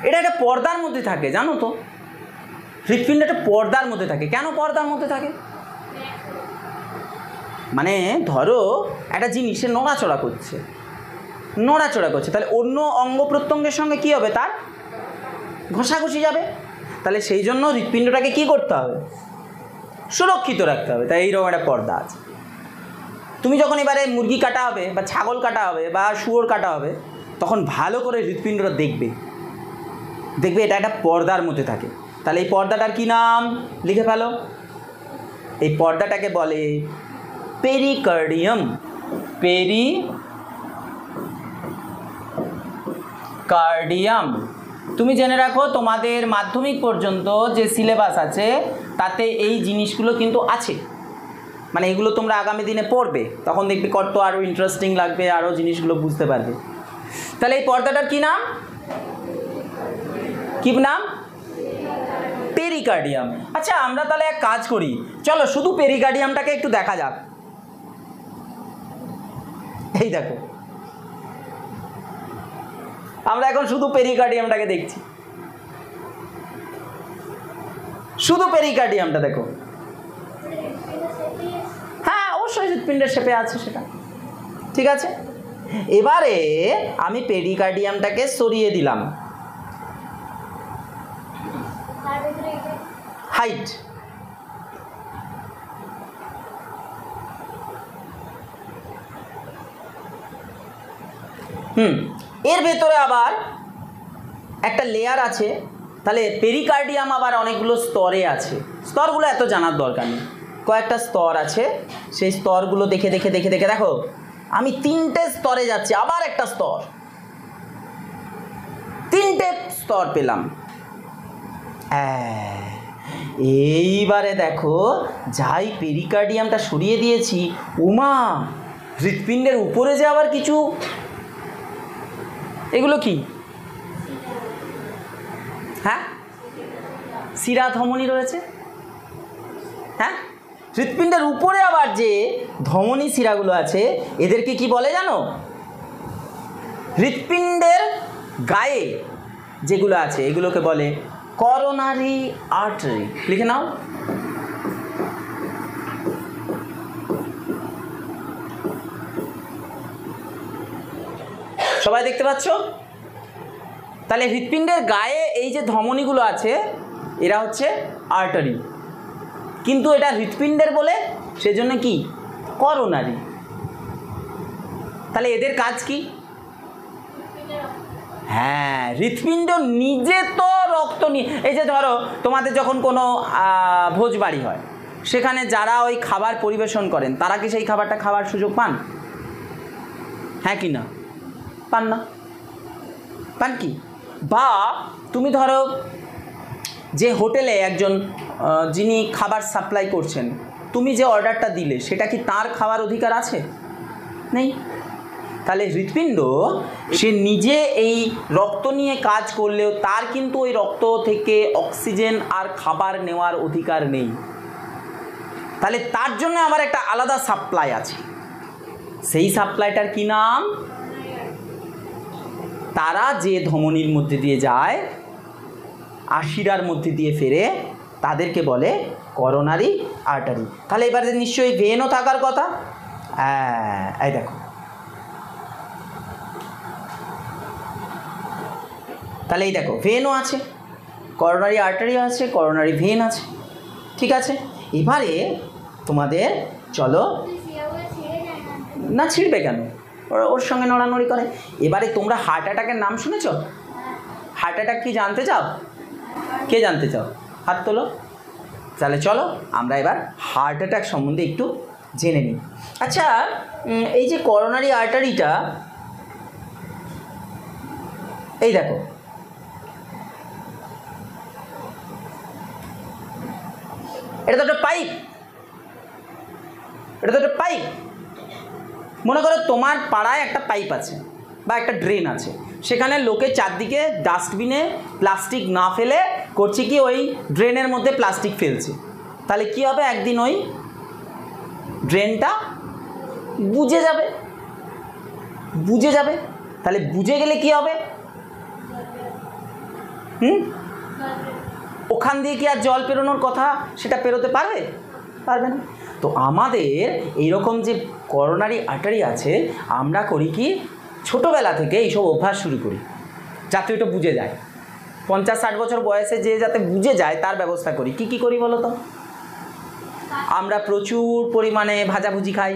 Speaker 1: এটা একটা পর্দার মধ্যে থাকে, জানো তো? হৃৎপিণ্ড একটা পর্দার মধ্যে থাকে। কেন পর্দার মধ্যে থাকে? মানে ধরো একটা জিনিসে নড়াচড়া করছে, নড়াচড়া করছে, তাহলে অন্য অঙ্গ প্রত্যঙ্গের সঙ্গে কি হবে, তার ঘষাঘষি যাবে। তাহলে সেই জন্য হৃৎপিণ্ডটাকে কি করতে হবে, সুরক্ষিত রাখতে হবে। তাই এইরকম একটা পর্দা আছে। তুমি যখন এবারে মুরগি কাটা হবে বা ছাগল কাটা হবে বা শুয়োর কাটা হবে, তখন ভালো করে হৃৎপিণ্ডটা দেখবে, দেখবে এটা একটা পর্দার মধ্যে থাকে। তাহলে এই পর্দাটার কি নাম লিখে ফেলো, এই পর্দাটাকে বলে পেরিকার্ডিয়াম। পেরিকার্ডিয়াম। তুমি জেনে রাখো তোমাদের মাধ্যমিক পর্যন্ত যে সিলেবাস আছে তাতে এই জিনিসগুলো কিন্তু আছে, মানে এগুলো তোমরা আগামী দিনে পড়বে, তখন দেখবে কত আরও ইন্টারেস্টিং লাগবে, আরও জিনিসগুলো বুঝতে পারবে। তাহলে এই পর্দাটার কি নাম, কি নাম, পেরিকার্ডিয়াম। আচ্ছা আমরা তাহলে এক কাজ করি, চলো শুধু পেরিকার্ডিয়ামটাকে একটু দেখা যাক। এই দেখো আমরা এখন শুধু পেরিকার্ডিয়ামটাকে দেখছি, শুধু পেরিকার্ডিয়ামটা দেখো। হ্যাঁ অবশ্যই হৃৎপিণ্ডের শেপে আছে সেটা, ঠিক আছে। এবারে আমি পেরিকার্ডিয়ামটাকে সরিয়ে দিলাম, হাইট, এর ভেতরে আবার একটা লেয়ার আছে। তাহলে পেরিকার্ডিয়াম আবার অনেকগুলো স্তরে আছে, স্তরগুলো এত জানার দরকার নেই, কয়েকটা স্তর আছে, সেই স্তরগুলো দেখে দেখে দেখে দেখে দেখো আমি 3টে স্তরে যাচ্ছি, আবার একটা স্তর, 3টে স্তর পেলাম। এইবারে দেখো যাই পেরিকার্ডিয়ামটা সরিয়ে দিয়েছি, উমা হৃৎপিণ্ডের উপরে যে আবার কিছু, এগুলো কি, হ্যাঁ শিরা ধমনী রয়েছে। হ্যাঁ হৃৎপিণ্ডের উপরে আবার যে ধমনী শিরাগুলো আছে এদেরকে কি বলে জানো, হৃৎপিণ্ডের গায়ে যেগুলো আছে এগুলোকে বলে করোনারি আর্টারি। লিখে নাও, সবাই দেখতে পাচ্ছ? তাহলে হৃৎপিণ্ডের গায়ে এই যে ধমনীগুলো আছে এরা হচ্ছে আর্টারি, কিন্তু এটা হৃৎপিণ্ডের বলে সেজন্য কি করোনারি। তাহলে এদের কাজ কি, হ্যাঁ হৃৎপিণ্ড নিজে তো রক্ত নিয়ে, এই যে ধরো তোমাদের যখন কোনো ভোজ বাড়ি হয় সেখানে যারা ওই খাবার পরিবেশন করেন তারা কি সেই খাবারটা খাওয়ার সুযোগ পান, হ্যাঁ কি না, পান না, পান কি? বা তুমি ধরো যে হোটেলে একজন যিনি খাবার সাপ্লাই করছেন, তুমি যে অর্ডারটা দিলে সেটা কি তার খাওয়ার অধিকার আছে, নেই। তাহলে হৃৎপিণ্ড সে নিজে এই রক্ত নিয়ে কাজ করলেও তার কিন্তু ওই রক্ত থেকে অক্সিজেন আর খাবার নেওয়ার অধিকার নেই। তাহলে তার জন্য আমার একটা আলাদা সাপ্লাই আছে, সেই সাপ্লাইটার কি নাম, তারা যে ধমনীর মধ্যে দিয়ে যায় আর শিরার মধ্যে দিয়ে ফেরে তাদেরকে বলে করোনারি আর্টারি। তাহলে এবারে নিশ্চয়ই ভেনও থাকার কথা, এই দেখো তাহলে এই দেখো ভেনও আছে, করোনারি আর্টারি আছে, করোনারি ভেন আছে, ঠিক আছে। এবারে তোমাদের চলো, না ছিঁড়বে কেন, ওর সঙ্গে নড়ানড়ি করে। এবারে তোমরা হার্ট অ্যাটাকের নাম শুনেছ, হার্ট অ্যাটাক কি জানতে চাও, কে জানতে চাও হাত তোলো। তাহলে চলো আমরা এবার হার্ট অ্যাটাক সম্বন্ধে একটু জেনে নিই। আচ্ছা এই যে করোনারি আর্টারিটা, এই দেখো এটা তো একটা পাইপ, এটা তো একটা পাইপ। মনে করো তোমার পাড়ায় একটা পাইপ আছে বা একটা ড্রেন আছে, সেখানে লোকে চারদিকে ডাস্টবিনে প্লাস্টিক না ফেলে করছে কি ওই ড্রেনের মধ্যে প্লাস্টিক ফেলছে। তাহলে কি হবে, একদিন ওই ড্রেনটা বুজে যাবে, বুজে যাবে। তাহলে বুজে গেলে কি হবে, ওখান দিয়ে কি আর জল পেরোনোর কথা সেটা পেরোতে পারবে, পারবে না। তো আমাদের এইরকম যে করোনারি আর্টারি আছে, আমরা করি কি ছোটোবেলা থেকে এইসব অভ্যাস শুরু করি, যাতে ওটা বুঝে যায়। 50-60 বছর বয়সে যে যাতে বুঝে যায় তার ব্যবস্থা করি। কি কি করি বলো তো? আমরা প্রচুর পরিমাণে ভাজাভুজি খাই।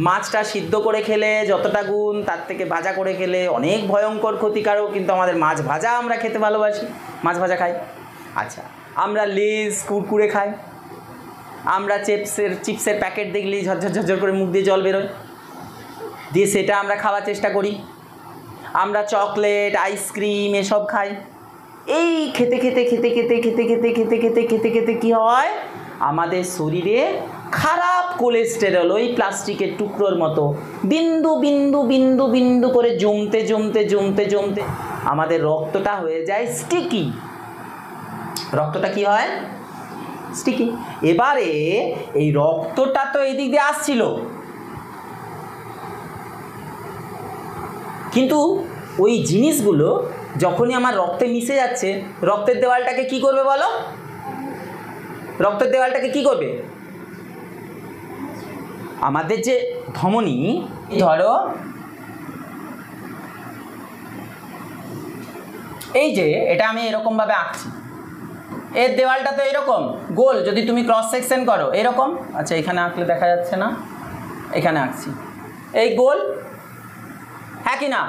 Speaker 1: মাছটা সিদ্ধ করে খেলে যতটা গুণ, তার থেকে ভাজা করে খেলে অনেক ভয়ঙ্কর ক্ষতিকারক, কিন্তু আমাদের মাছ ভাজা আমরা খেতে ভালোবাসি, মাছ ভাজা খাই। আচ্ছা, আমরা লেজ কুরকুরে খাই, আমরা চিপসের প্যাকেট দেখলেই ঝরঝর ঝরঝর করে মুখ দিয়ে জল বেরোয়, দিয়ে সেটা আমরা খাওয়ার চেষ্টা করি। আমরা চকলেট, আইসক্রিম এসব খাই। এই খেতে খেতে খেতে খেতে খেতে খেতে খেতে খেতে খেতে খেতে কী হয়, আমাদের শরীরে খারাপ কোলেস্টেরল ওই প্লাস্টিকের টুকরোর মতো বিন্দু বিন্দু বিন্দু বিন্দু করে জমতে জমতে জমতে জমতে আমাদের রক্তটা হয়ে যায় স্টিকি। রক্তটা কি হয়? স্টিকি। এবারে এই রক্তটা তো এই দিক দিয়ে আসছিল, কিন্তু ওই জিনিসগুলো যখনই আমার রক্তে মিশে যাচ্ছে, রক্তের দেওয়ালটাকে কি করবে বলো? রক্তের দেওয়ালটাকে কি করবে? আমাদের যে ধমনী, ধরো এই যে এটা আমি এরকমভাবে আঁকছি, এর দেওয়ালটা তো এরকম গোল, যদি তুমি ক্রস সেকশন করো এরকম। আচ্ছা, এখানে আঁকলে দেখা যাচ্ছে না, এখানে আঁকছি, এই গোল, হ্যাঁ কি না?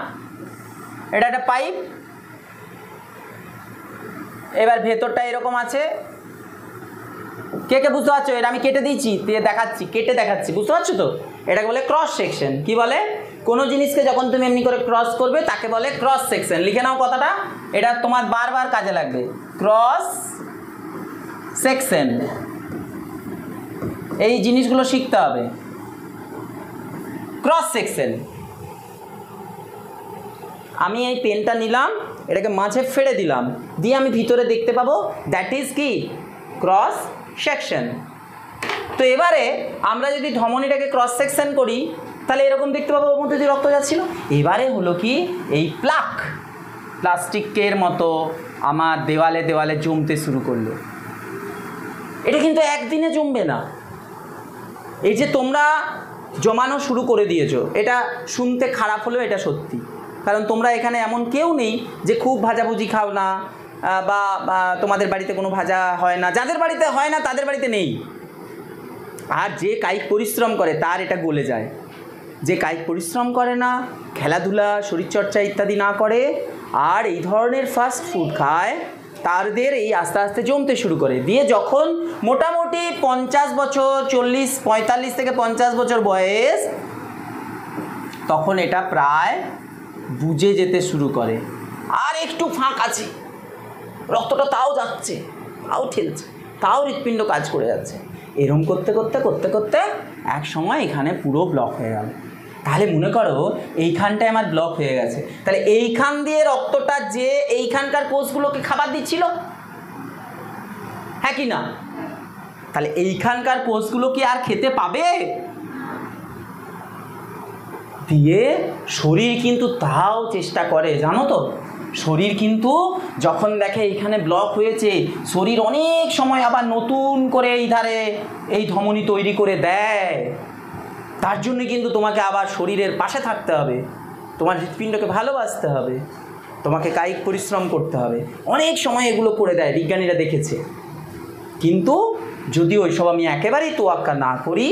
Speaker 1: এটা একটা পাইপ, এবার ভেতরটা এরকম আছে। কে কে বুঝতে পারছো? এটা আমি কেটে দিয়েছি, দিয়ে দেখাচ্ছি, কেটে দেখাচ্ছি, বুঝতে পারছো তো? এটাকে বলে ক্রস সেকশন। কি বলে? কোনো জিনিসকে যখন তুমি এমনি করে ক্রস করবে তাকে বলে ক্রস সেকশন। লিখে নাও কথাটা, এটা তোমার বারবার কাজে লাগবে। ক্রস সেকশন, এই জিনিসগুলো শিখতে হবে। ক্রস সেকশন, আমি এই পেনটা নিলাম, এটাকে মাঝে ফেড়ে দিলাম, দিয়ে আমি ভিতরে দেখতে পাবো, দ্যাট ইজ কি? Cross section. তো এবারে আমরা যদি ধমনীটাকে ক্রস সেকশন করি তাহলে এরকম দেখতে পাবো, ওর মধ্যে যে রক্ত যাচ্ছিল। এবারে হলো কি, এই প্লাস্টিকের মতো আমার দেওয়ালে দেওয়ালে জমতে শুরু করলো। এটা কিন্তু একদিনে জমবে না। এই যে তোমরা জমানো শুরু করে দিয়েছো, এটা শুনতে খারাপ হলেও এটা সত্যি, কারণ তোমরা এখানে এমন কেউ নেই যে খুব ভাজাভুজি খাও না, বা তোমাদের বাড়িতে কোনো ভাজা হয় না। যাদের বাড়িতে হয় না তাদের বাড়িতে নেই। আর যে কায়িক পরিশ্রম করে তার এটা গলে যায়। যে কায়িক পরিশ্রম করে না, খেলাধুলা, শরীরচর্চা ইত্যাদি না করে, আর এই ধরনের ফাস্ট ফুড খায়, তাদের এই আস্তে আস্তে জমতে শুরু করে। দিয়ে যখন মোটামুটি 50 বছর, 45 থেকে 50 বছর বয়স, তখন এটা প্রায় বুঝে যেতে শুরু করে, আর একটু ফাঁক আছে, রক্তটা তাও যাচ্ছে, তাও ঠেলছে, তাও হৃৎপিণ্ড কাজ করে যাচ্ছে। এরম করতে করতে করতে করতে এক সময় এখানে পুরো ব্লক হয়ে গেল। তাহলে মনে করো এইখানটায় আমার ব্লক হয়ে গেছে, তাহলে এইখান দিয়ে রক্তটা যে এইখানকার কোষগুলোকে খাবার দিচ্ছিল, হ্যাঁ কি না? তাহলে এইখানকার কোষগুলো কি আর খেতে পাবে? দিয়ে শরীর কিন্তু তাও চেষ্টা করে, জানো তো? শরীর কিন্তু যখন দেখে এইখানে ব্লক হয়েছে, শরীর অনেক সময় আবার নতুন করে এই ধারে এই ধমনী তৈরি করে দেয়। তার জন্য কিন্তু তোমাকে আবার শরীরের পাশে থাকতে হবে, তোমার হৃৎপিণ্ডকে ভালোবাসতে হবে, তোমাকে কায়িক পরিশ্রম করতে হবে। অনেক সময় এগুলো করে দেয়, বিজ্ঞানীরা দেখেছে। কিন্তু যদি ওইসব আমি একেবারেই তোয়াক্কা না করি,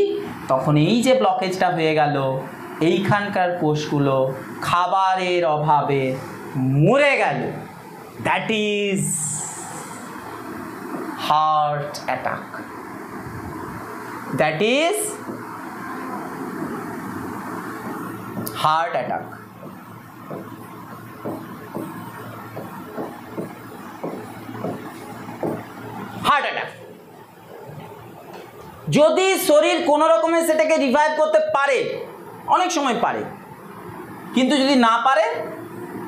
Speaker 1: তখন এই যে ব্লকেজটা হয়ে গেল, এইখানকার কোষগুলো খাবারের অভাবে মরে গেল। That is heart attack. That is heart attack. Heart attack. যদি শরীর কোনো রকমে সেটাকে রিভাইভ করতে পারে, অনেক সময় পারে, কিন্তু যদি না পারে,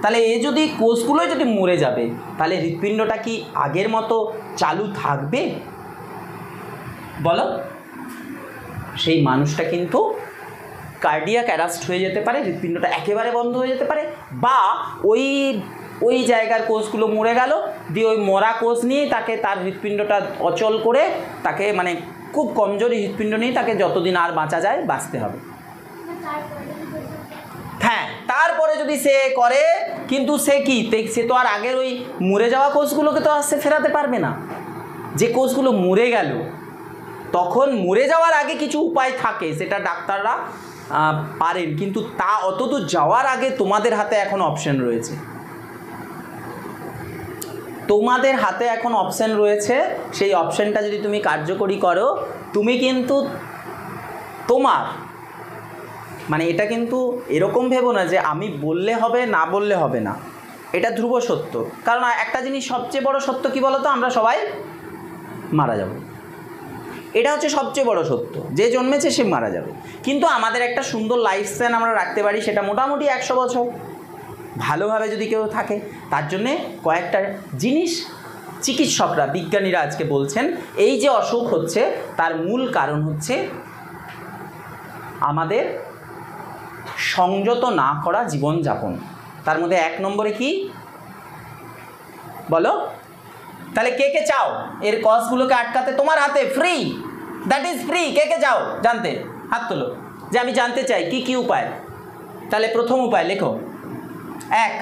Speaker 1: তাহলে এ যদি কোষগুলোই যদি মরে যাবে, তাহলে হৃৎপিণ্ডটা কি আগের মতো চালু থাকবে বলো? সেই মানুষটা কিন্তু কার্ডিয়াক অ্যারেস্ট হয়ে যেতে পারে, হৃৎপিণ্ডটা একেবারে বন্ধ হয়ে যেতে পারে, বা ওই জায়গার কোষগুলো মরে গেল, দিয়ে ওই মরা কোষ নিয়ে তাকে তার হৃৎপিণ্ডটা অচল করে, তাকে মানে খুব কমজোরি হৃৎপিণ্ড নিয়ে তাকে যতদিন আর বাঁচা যায় বাঁচতে হবে। হ্যাঁ, তারপরে যদি সে করে, কিন্তু সে কি, সে তো আর আগের ওই মরে যাওয়া কোষগুলোকে তো আর সে ফেরাতে পারবে না। যে কোষগুলো মরে গেল, তখন মরে যাওয়ার আগে কিছু উপায় থাকে, সেটা ডাক্তাররা পারেন, কিন্তু তা অতদূর যাওয়ার আগে তোমাদের হাতে এখন অপশন রয়েছে। তোমাদের হাতে এখন অপশন রয়েছে, সেই অপশনটা যদি তুমি কার্যকরী করো, তুমি কিন্তু তোমার মানে এটা কিন্তু এরকম ভেবো না যে আমি বললে হবে, না বললে হবে না। এটা ধ্রুব সত্য। কারণ একটা জিনিস সবচেয়ে বড় সত্য কি বলো তো, আমরা সবাই মারা যাব। এটা হচ্ছে সবচেয়ে বড় সত্য, যে জন্মেছে সে মারা যাবে। কিন্তু আমাদের একটা সুন্দর লাইফ স্প্যান আমরা রাখতে পারি, সেটা মোটামুটি 100 বছর ভালোভাবে যদি কেউ থাকে। তার জন্যে কয়েকটা জিনিস চিকিৎসকরা, বিজ্ঞানীরা আজকে বলছেন, এই যে অসুখ হচ্ছে তার মূল কারণ হচ্ছে আমাদের সংযত না করা জীবনযাপন। তার মধ্যে 1 নম্বরে কি বলো? তাহলে কে কে চাও এর কজগুলোকে আটকাতে? তোমার হাতে ফ্রি, দ্যাট ইজ ফ্রি। কে কে চাও জানতে? হাত তোলো যে আমি জানতে চাই কি কি উপায়। তাহলে প্রথম উপায় লেখো 1।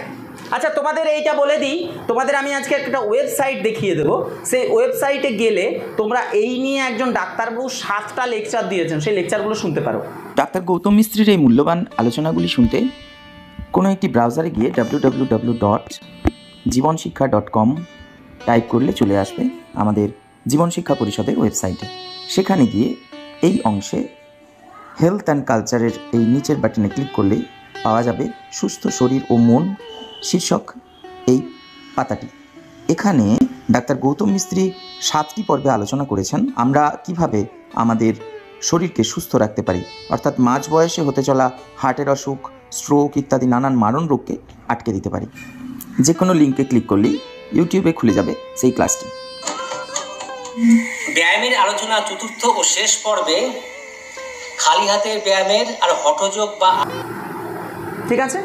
Speaker 1: আচ্ছা, তোমাদের এইটা বলে দিই, তোমাদের আমি আজকে একটা ওয়েবসাইট দেখিয়ে দেবো। সেই ওয়েবসাইটে গেলে তোমরা এই নিয়ে একজন ডাক্তারবাবু 7টা লেকচার দিয়েছেন, সেই লেকচারগুলো শুনতে পারো।
Speaker 2: ডাক্তার গৌতম মিস্ত্রির এই মূল্যবান আলোচনাগুলি শুনতে কোনো একটি ব্রাউজারে গিয়ে www.jibanshikha.com টাইপ করলে চলে আসবে আমাদের জীবন শিক্ষা পরিষদের ওয়েবসাইটে। সেখানে গিয়ে এই অংশে হেলথ অ্যান্ড কালচারের এই নিচের বাটনে ক্লিক করলেই পাওয়া যাবে সুস্থ শরীর ও মন শীর্ষক এই পাতাটি। এখানে ডাক্তার গৌতম মিস্ত্রি 7টি পর্বে আলোচনা করেছেন আমরা কিভাবে আমাদের শরীরকে সুস্থ রাখতে পারি, অর্থাৎ মাঝ বয়সে হতে চলা হার্টের অসুখ, স্ট্রোক ইত্যাদি নানান মারণ রোগকে আটকে দিতে পারি। যে কোনো লিঙ্কে ক্লিক করলেই ইউটিউবে খুলে যাবে সেই ক্লাসটি।
Speaker 3: ব্যায়ামের আলোচনা চতুর্থ ও শেষ পর্বে খালি হাতের ব্যায়ামের আর হঠযোগ বা,
Speaker 1: ঠিক আছে।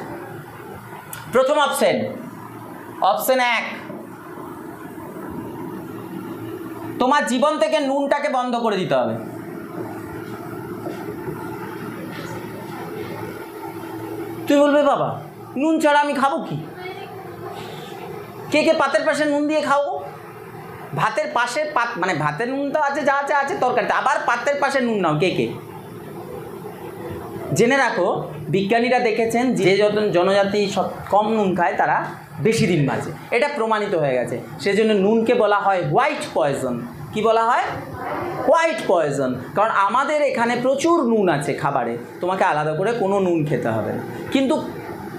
Speaker 1: প্রথম অপশন 1, তোমার জীবন থেকে নুনটাকে বন্ধ করে দিতে হবে। তুই বলবে বাবা নুন ছাড়া আমি খাবো কি? কে কে পাতের পাশে নুন দিয়ে খাবো? ভাতের পাশে মানে ভাতের নুন তো আছে, যা আছে তরকারিতে, আবার পাতের পাশে নুন নাও কে কে? জেনে রাখো, বিজ্ঞানীরা দেখেছেন যে যত জনজাতি সব কম নুন খায় তারা বেশি দিন বাঁচে, এটা প্রমাণিত হয়ে গেছে। সেজন্য নুনকে বলা হয় হোয়াইট পয়জন। কি বলা হয়? White poison. কারণ আমাদের এখানে প্রচুর নুন আছে খাবারে, তোমাকে আলাদা করে কোনো নুন খেতে হবে না। কিন্তু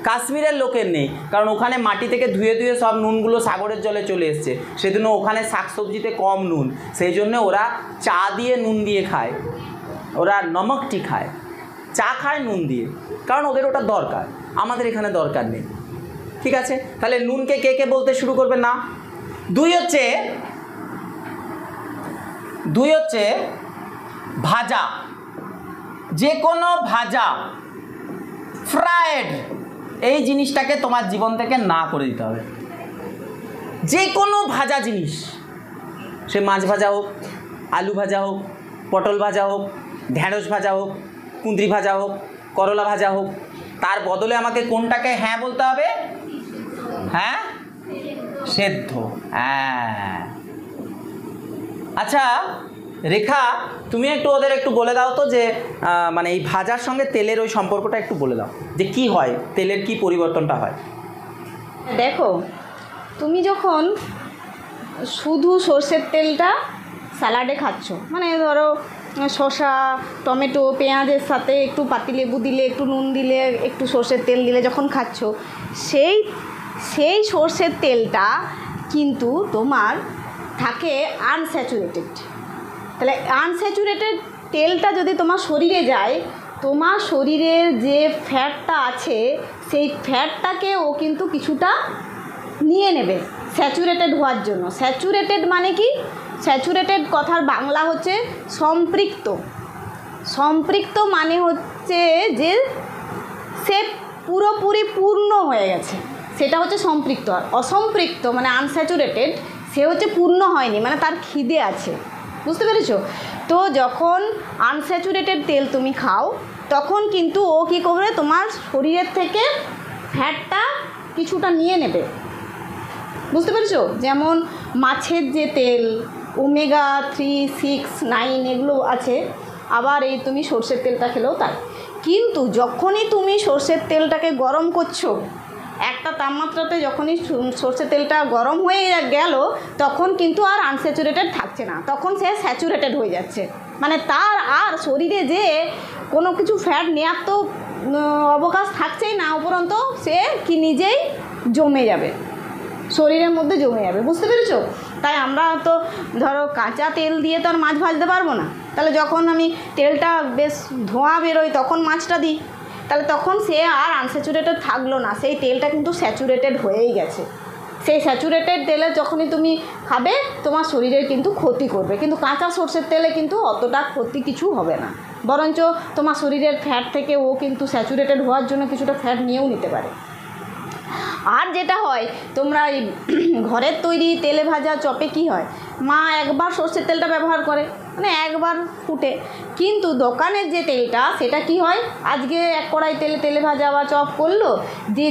Speaker 1: কাশ্মীরের লোকের নেই, কারণ ওখানে মাটি থেকে ধুয়ে ধুয়ে সব নুনগুলো সাগরের জলে চলে এসছে, সেজন্য ওখানে শাকসবজিতে কম নুন, সেই জন্য ওরা চা দিয়ে নুন দিয়ে খায়, ওরা নমকটি খায়, চা খায় নুন দিয়ে, কারণ ওদের ওটা দরকার, আমাদের এখানে দরকার নেই। ঠিক আছে, তাহলে নুনকে কে কে বলতে শুরু করবে না? 2 হচ্ছে ভাজা, যে কোনো ভাজা, ফ্রায়েড, এই জিনিসটাকে তোমার জীবন থেকে না করে দিতে হবে। যে কোনো ভাজা জিনিস, সে মাছ ভাজা হোক, আলু ভাজা হোক, পটল ভাজা হোক, ঢেঁড়স ভাজা হোক, কুঁদরি ভাজা হোক, করলা ভাজা হোক, তার বদলে আমাকে কোনটাকে হ্যাঁ বলতে হবে? হ্যাঁ, সেদ্ধ। হ্যাঁ, আচ্ছা রেখা, তুমি একটু ওদের একটু বলে দাও তো যে মানে এই ভাজার সঙ্গে তেলের ওই সম্পর্কটা একটু বলে দাও, যে কি হয়, তেলের কি পরিবর্তনটা হয়।
Speaker 4: দেখো, তুমি যখন শুধু সর্ষের তেলটা স্যালাডে খাচ্ছ, মানে ধরো শসা, টমেটো, পেঁয়াজের সাথে একটু পাতিলেবু দিলে, একটু নুন দিলে, একটু সর্ষের তেল দিলে যখন খাচ্ছ, সেই সর্ষের তেলটা কিন্তু তোমার থাকে আনস্যাচুরেটেড। তাহলে আনস্যাচুরেটেড তেলটা যদি তোমার শরীরে যায়, তোমার শরীরের যে ফ্যাটটা আছে সেই ফ্যাটটাকে ও কিন্তু কিছুটা নিয়ে নেবে স্যাচুরেটেড হওয়ার জন্য। স্যাচুরেটেড মানে কি? স্যাচুরেটেড কথার বাংলা হচ্ছে সম্পৃক্ত। সম্পৃক্ত মানে হচ্ছে যে সে পুরোপুরি পূর্ণ হয়ে গেছে, সেটা হচ্ছে সম্পৃক্ত। আর অসম্পৃক্ত মানে আনস্যাচুরেটেড, সে হচ্ছে পূর্ণ হয়নি, মানে তার খিদে আছে। বুঝতে পেরেছো? তো যখন আনস্যাচুরেটেড তেল তুমি খাও, তখন কিন্তু ও কী করবে, তোমার শরীরের থেকে ফ্যাটটা কিছুটা নিয়ে নেবে, বুঝতে পেরেছো? যেমন মাছের যে তেল, ওমেগা 3, 6, 9 এগুলো আছে, আবার এই তুমি সর্ষের তেলটা খেলেও তাই। কিন্তু যখনই তুমি সর্ষের তেলটাকে গরম করছো, একটা তাপমাত্রাতে যখনই সর্ষের তেলটা গরম হয়ে গেল, তখন কিন্তু আর আনস্যাচুরেটেড থাকছে না, তখন সে স্যাচুরেটেড হয়ে যাচ্ছে। মানে তার আর শরীরে যে কোনো কিছু ফ্যাট নেওয়ার তো অবকাশ থাকছেই না, উপরন্তু সে কি নিজেই জমে যাবে, শরীরের মধ্যে জমে যাবে, বুঝতে পেরেছো? তাই আমরা তো ধরো কাঁচা তেল দিয়ে তো আর মাছ ভাজতে পারবো না, তাহলে যখন আমি তেলটা বেশ ধোঁয়া বেরোয় তখন মাছটা দিই, তাহলে তখন সে আর আনস্যাচুরেটেড থাকলো না, সেই তেলটা কিন্তু স্যাচুরেটেড হয়েই গেছে। সেই স্যাচুরেটেড তেলে যখনই তুমি খাবে তোমার শরীরের কিন্তু ক্ষতি করবে, কিন্তু কাঁচা সর্ষের তেলে কিন্তু অতটা ক্ষতি কিছু হবে না, বরঞ্চ তোমার শরীরের ফ্যাট থেকে ও কিন্তু স্যাচুরেটেড হওয়ার জন্য কিছুটা ফ্যাট নিয়েও নিতে পারে। আর যেটা হয়, তোমরা এই ঘরের তৈরি তেলে ভাজা চপে কি হয়, মা একবার সর্ষের তেলটা ব্যবহার করে, মানে একবার ফুটে, কিন্তু দোকানের যে তেলটা সেটা কি হয়, আজকে এক কড়াই তেলে ভাজা বা চপ করলো,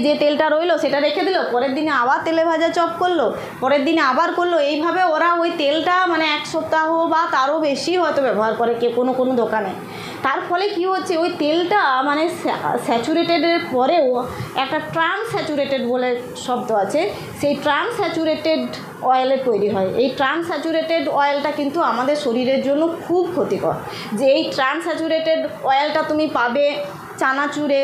Speaker 4: যে তেলটা রইলো সেটা রেখে দিল, পরের দিনে আবার তেলে ভাজা চপ করলো, পরের দিনে আবার করলো, এইভাবে ওরা ওই তেলটা মানে 1 সপ্তাহ বা তারও বেশি হয়তো ব্যবহার করে কোনো দোকানে। তার ফলে কি হচ্ছে, ওই তেলটা মানে স্যাচুরেটেডের পরেও একটা ট্রান্সস্যাচুরেটেড বলে শব্দ আছে, সেই ট্রান্সস্যাচুরেটেড অয়েলের তৈরি হয়। এই ট্রান্সস্যাচুরেটেড অয়েলটা কিন্তু আমাদের শরীরের জন্য খুব ক্ষতিকর। যে এই ট্রান্সস্যাচুরেটেড অয়েলটা তুমি পাবে চানাচুরে,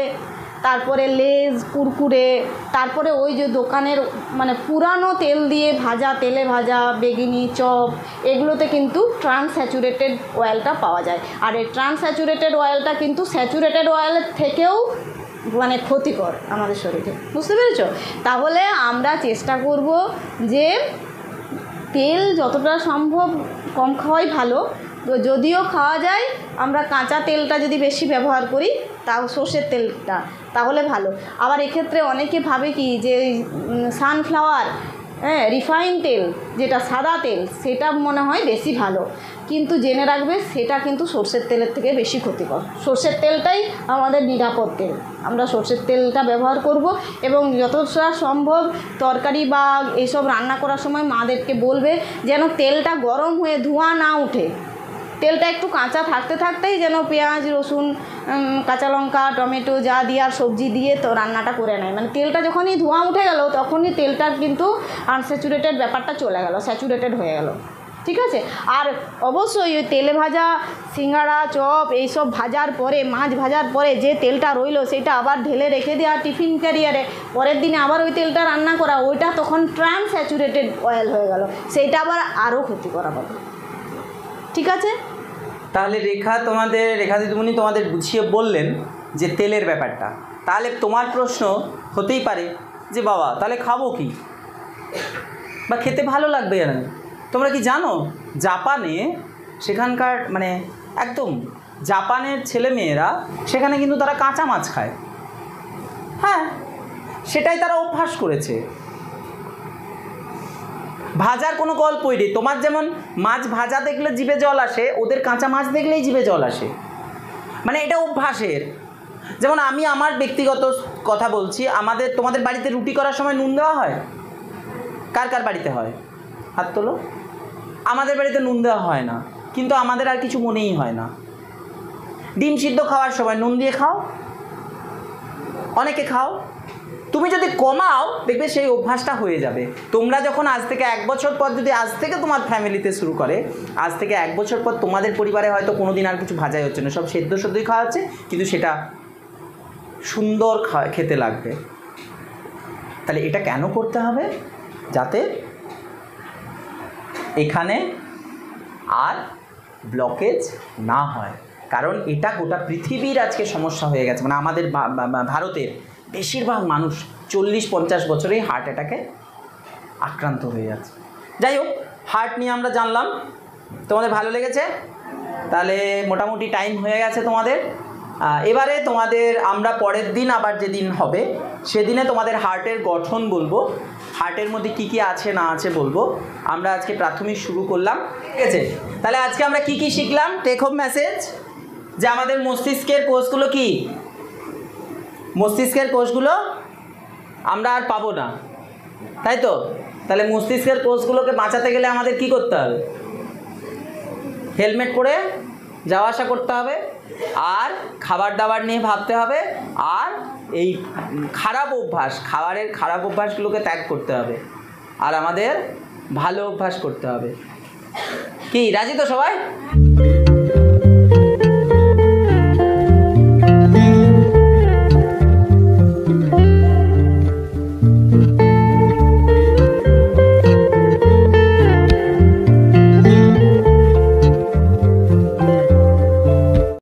Speaker 4: তারপরে লেজ, কুরকুরে, তারপরে ওই যে দোকানের মানে পুরানো তেল দিয়ে ভাজা, তেলে ভাজা বেগুনি, চপ, এগুলোতে কিন্তু ট্রান্সস্যাচুরেটেড অয়েলটা পাওয়া যায়। আর এই ট্রান্সস্যাচুরেটেড অয়েলটা কিন্তু স্যাচুরেটেড অয়েলের থেকেও মানে ক্ষতিকর আমাদের শরীরে, বুঝতে পেরেছো? তাহলে আমরা চেষ্টা করব যে তেল যতটা সম্ভব কম খাওয়াই ভালো, তো যদিও খাওয়া যায় আমরা কাঁচা তেলটা যদি বেশি ব্যবহার করি, তাও সর্ষের তেলটা, তাহলে ভালো। আবার এক্ষেত্রে অনেকে ভাবে কি যে সানফ্লাওয়ার, রিফাইন তেল যেটা সাদা তেল, সেটা মনে হয় বেশি ভালো, কিন্তু জেনে রাখবে সেটা কিন্তু সর্ষের তেলের থেকে বেশি ক্ষতিকর। সর্ষের তেলটাই আমাদের নিরাপদ তেল, আমরা সর্ষের তেলটা ব্যবহার করব। এবং যতটা সম্ভব তরকারি বা এইসব রান্না করার সময় মাদেরকে বলবে যেন তেলটা গরম হয়ে ধোঁয়া না উঠে, তেলটা একটু কাঁচা থাকতে থাকতেই যেন পেঁয়াজ, রসুন, কাঁচা লঙ্কা, টমেটো যা দিয়ে আর সবজি দিয়ে তো রান্নাটা করে নেয়। মানে তেলটা যখনই ধোঁয়া উঠে গেল তখনই তেলটার কিন্তু আনস্যাচুরেটেড ব্যাপারটা চলে গেল, স্যাচুরেটেড হয়ে গেল, ঠিক আছে? আর অবশ্যই ওই তেলে ভাজা সিঙ্গাড়া, চপ এইসব ভাজার পরে, মাছ ভাজার পরে যে তেলটা রইলো সেটা আবার ঢেলে রেখে দেওয়া টিফিন ক্যারিয়ারে, পরের দিনে আবার ওই তেলটা রান্না করা, ওইটা তখন ট্রান্সস্যাচুরেটেড অয়েল হয়ে গেল, সেইটা আবার আরও ক্ষতিকর আমাদের, ঠিক আছে?
Speaker 1: তাহলে রেখা দিদিমণি তোমাদের বুঝিয়ে বললেন যে তেলের ব্যাপারটা। তাহলে তোমার প্রশ্ন হতেই পারে যে বাবা তাহলে খাবো কি, বা খেতে ভালো লাগবে না। তোমরা কি জানো জাপানে, সেখানকার মানে একদম জাপানের ছেলেমেয়েরা সেখানে কিন্তু তারা কাঁচা মাছ খায়। হ্যাঁ, সেটাই তারা অভ্যাস করেছে, ভাজার কোনো গল্পই নেই। তোমার যেমন মাছ ভাজা দেখলে জিভে জল আসে, ওদের কাঁচা মাছ দেখলেই জিভে জল আসে, মানে এটা অভ্যাসের। যেমন আমি আমার ব্যক্তিগত কথা বলছি, তোমাদের বাড়িতে রুটি করার সময় নুন দেওয়া হয়? কার কার বাড়িতে হয়? হাত তোলো। আমাদের বাড়িতে নুন দেওয়া হয় না, কিন্তু আমাদের আর কিছু মনেই হয় না। ডিম সিদ্ধ খাওয়ার সময় নুন দিয়ে খাও, অনেকে খাও। তুমি যদি কমাও দেখবে সেই অভ্যাসটা হয়ে যাবে। তোমরা যখন আজ থেকে 1 বছর পর, যদি আজ থেকে তোমার ফ্যামিলিতে শুরু করে, আজ থেকে 1 বছর পর তোমাদের পরিবারে হয়তো কোনো দিন আর কিছু ভাজাই হচ্ছে না, সব সেদ্ধই খাওয়া হচ্ছে, কিন্তু সেটা সুন্দর খেতে লাগবে। তাহলে এটা কেন করতে হবে? যাতে এখানে আর ব্লকেজ না হয়, কারণ এটা গোটা পৃথিবীর আজকে সমস্যা হয়ে গেছে। মানে আমাদের ভারতের বেশিরভাগ মানুষ 40-50 বছরেই হার্ট অ্যাটাকে আক্রান্ত হয়ে যাচ্ছে। যাই হোক, হার্ট নিয়ে আমরা জানলাম, তোমাদের ভালো লেগেছে? তাহলে মোটামুটি টাইম হয়ে গেছে তোমাদের। এবারে তোমাদের আমরা পরের দিন আবার যেদিন হবে সেদিনে তোমাদের হার্টের গঠন বলবো, হার্টের মধ্যে কি কি আছে না আছে বলবো। আমরা আজকে প্রাথমিক শুরু করলাম, ঠিক আছে? তাহলে আজকে আমরা কি কি শিখলাম? টেক হোম মেসেজ যে আমাদের মস্তিষ্কের কোষগুলো কি, মস্তিষ্কের কোষগুলো আমরা আর পাবো না, তাই তো? তাহলে মস্তিষ্কের কোষগুলোকে বাঁচাতে গেলে আমাদের কি করতে হবে? হেলমেট পরে যাওয়া আসা করতে হবে, আর খাবার দাবার নিয়ে ভাবতে হবে, আর এই খারাপ অভ্যাস, খাবারের খারাপ অভ্যাসগুলোকে ত্যাগ করতে হবে, আর আমাদের ভালো অভ্যাস করতে হবে। কি রাজি তো সবাই?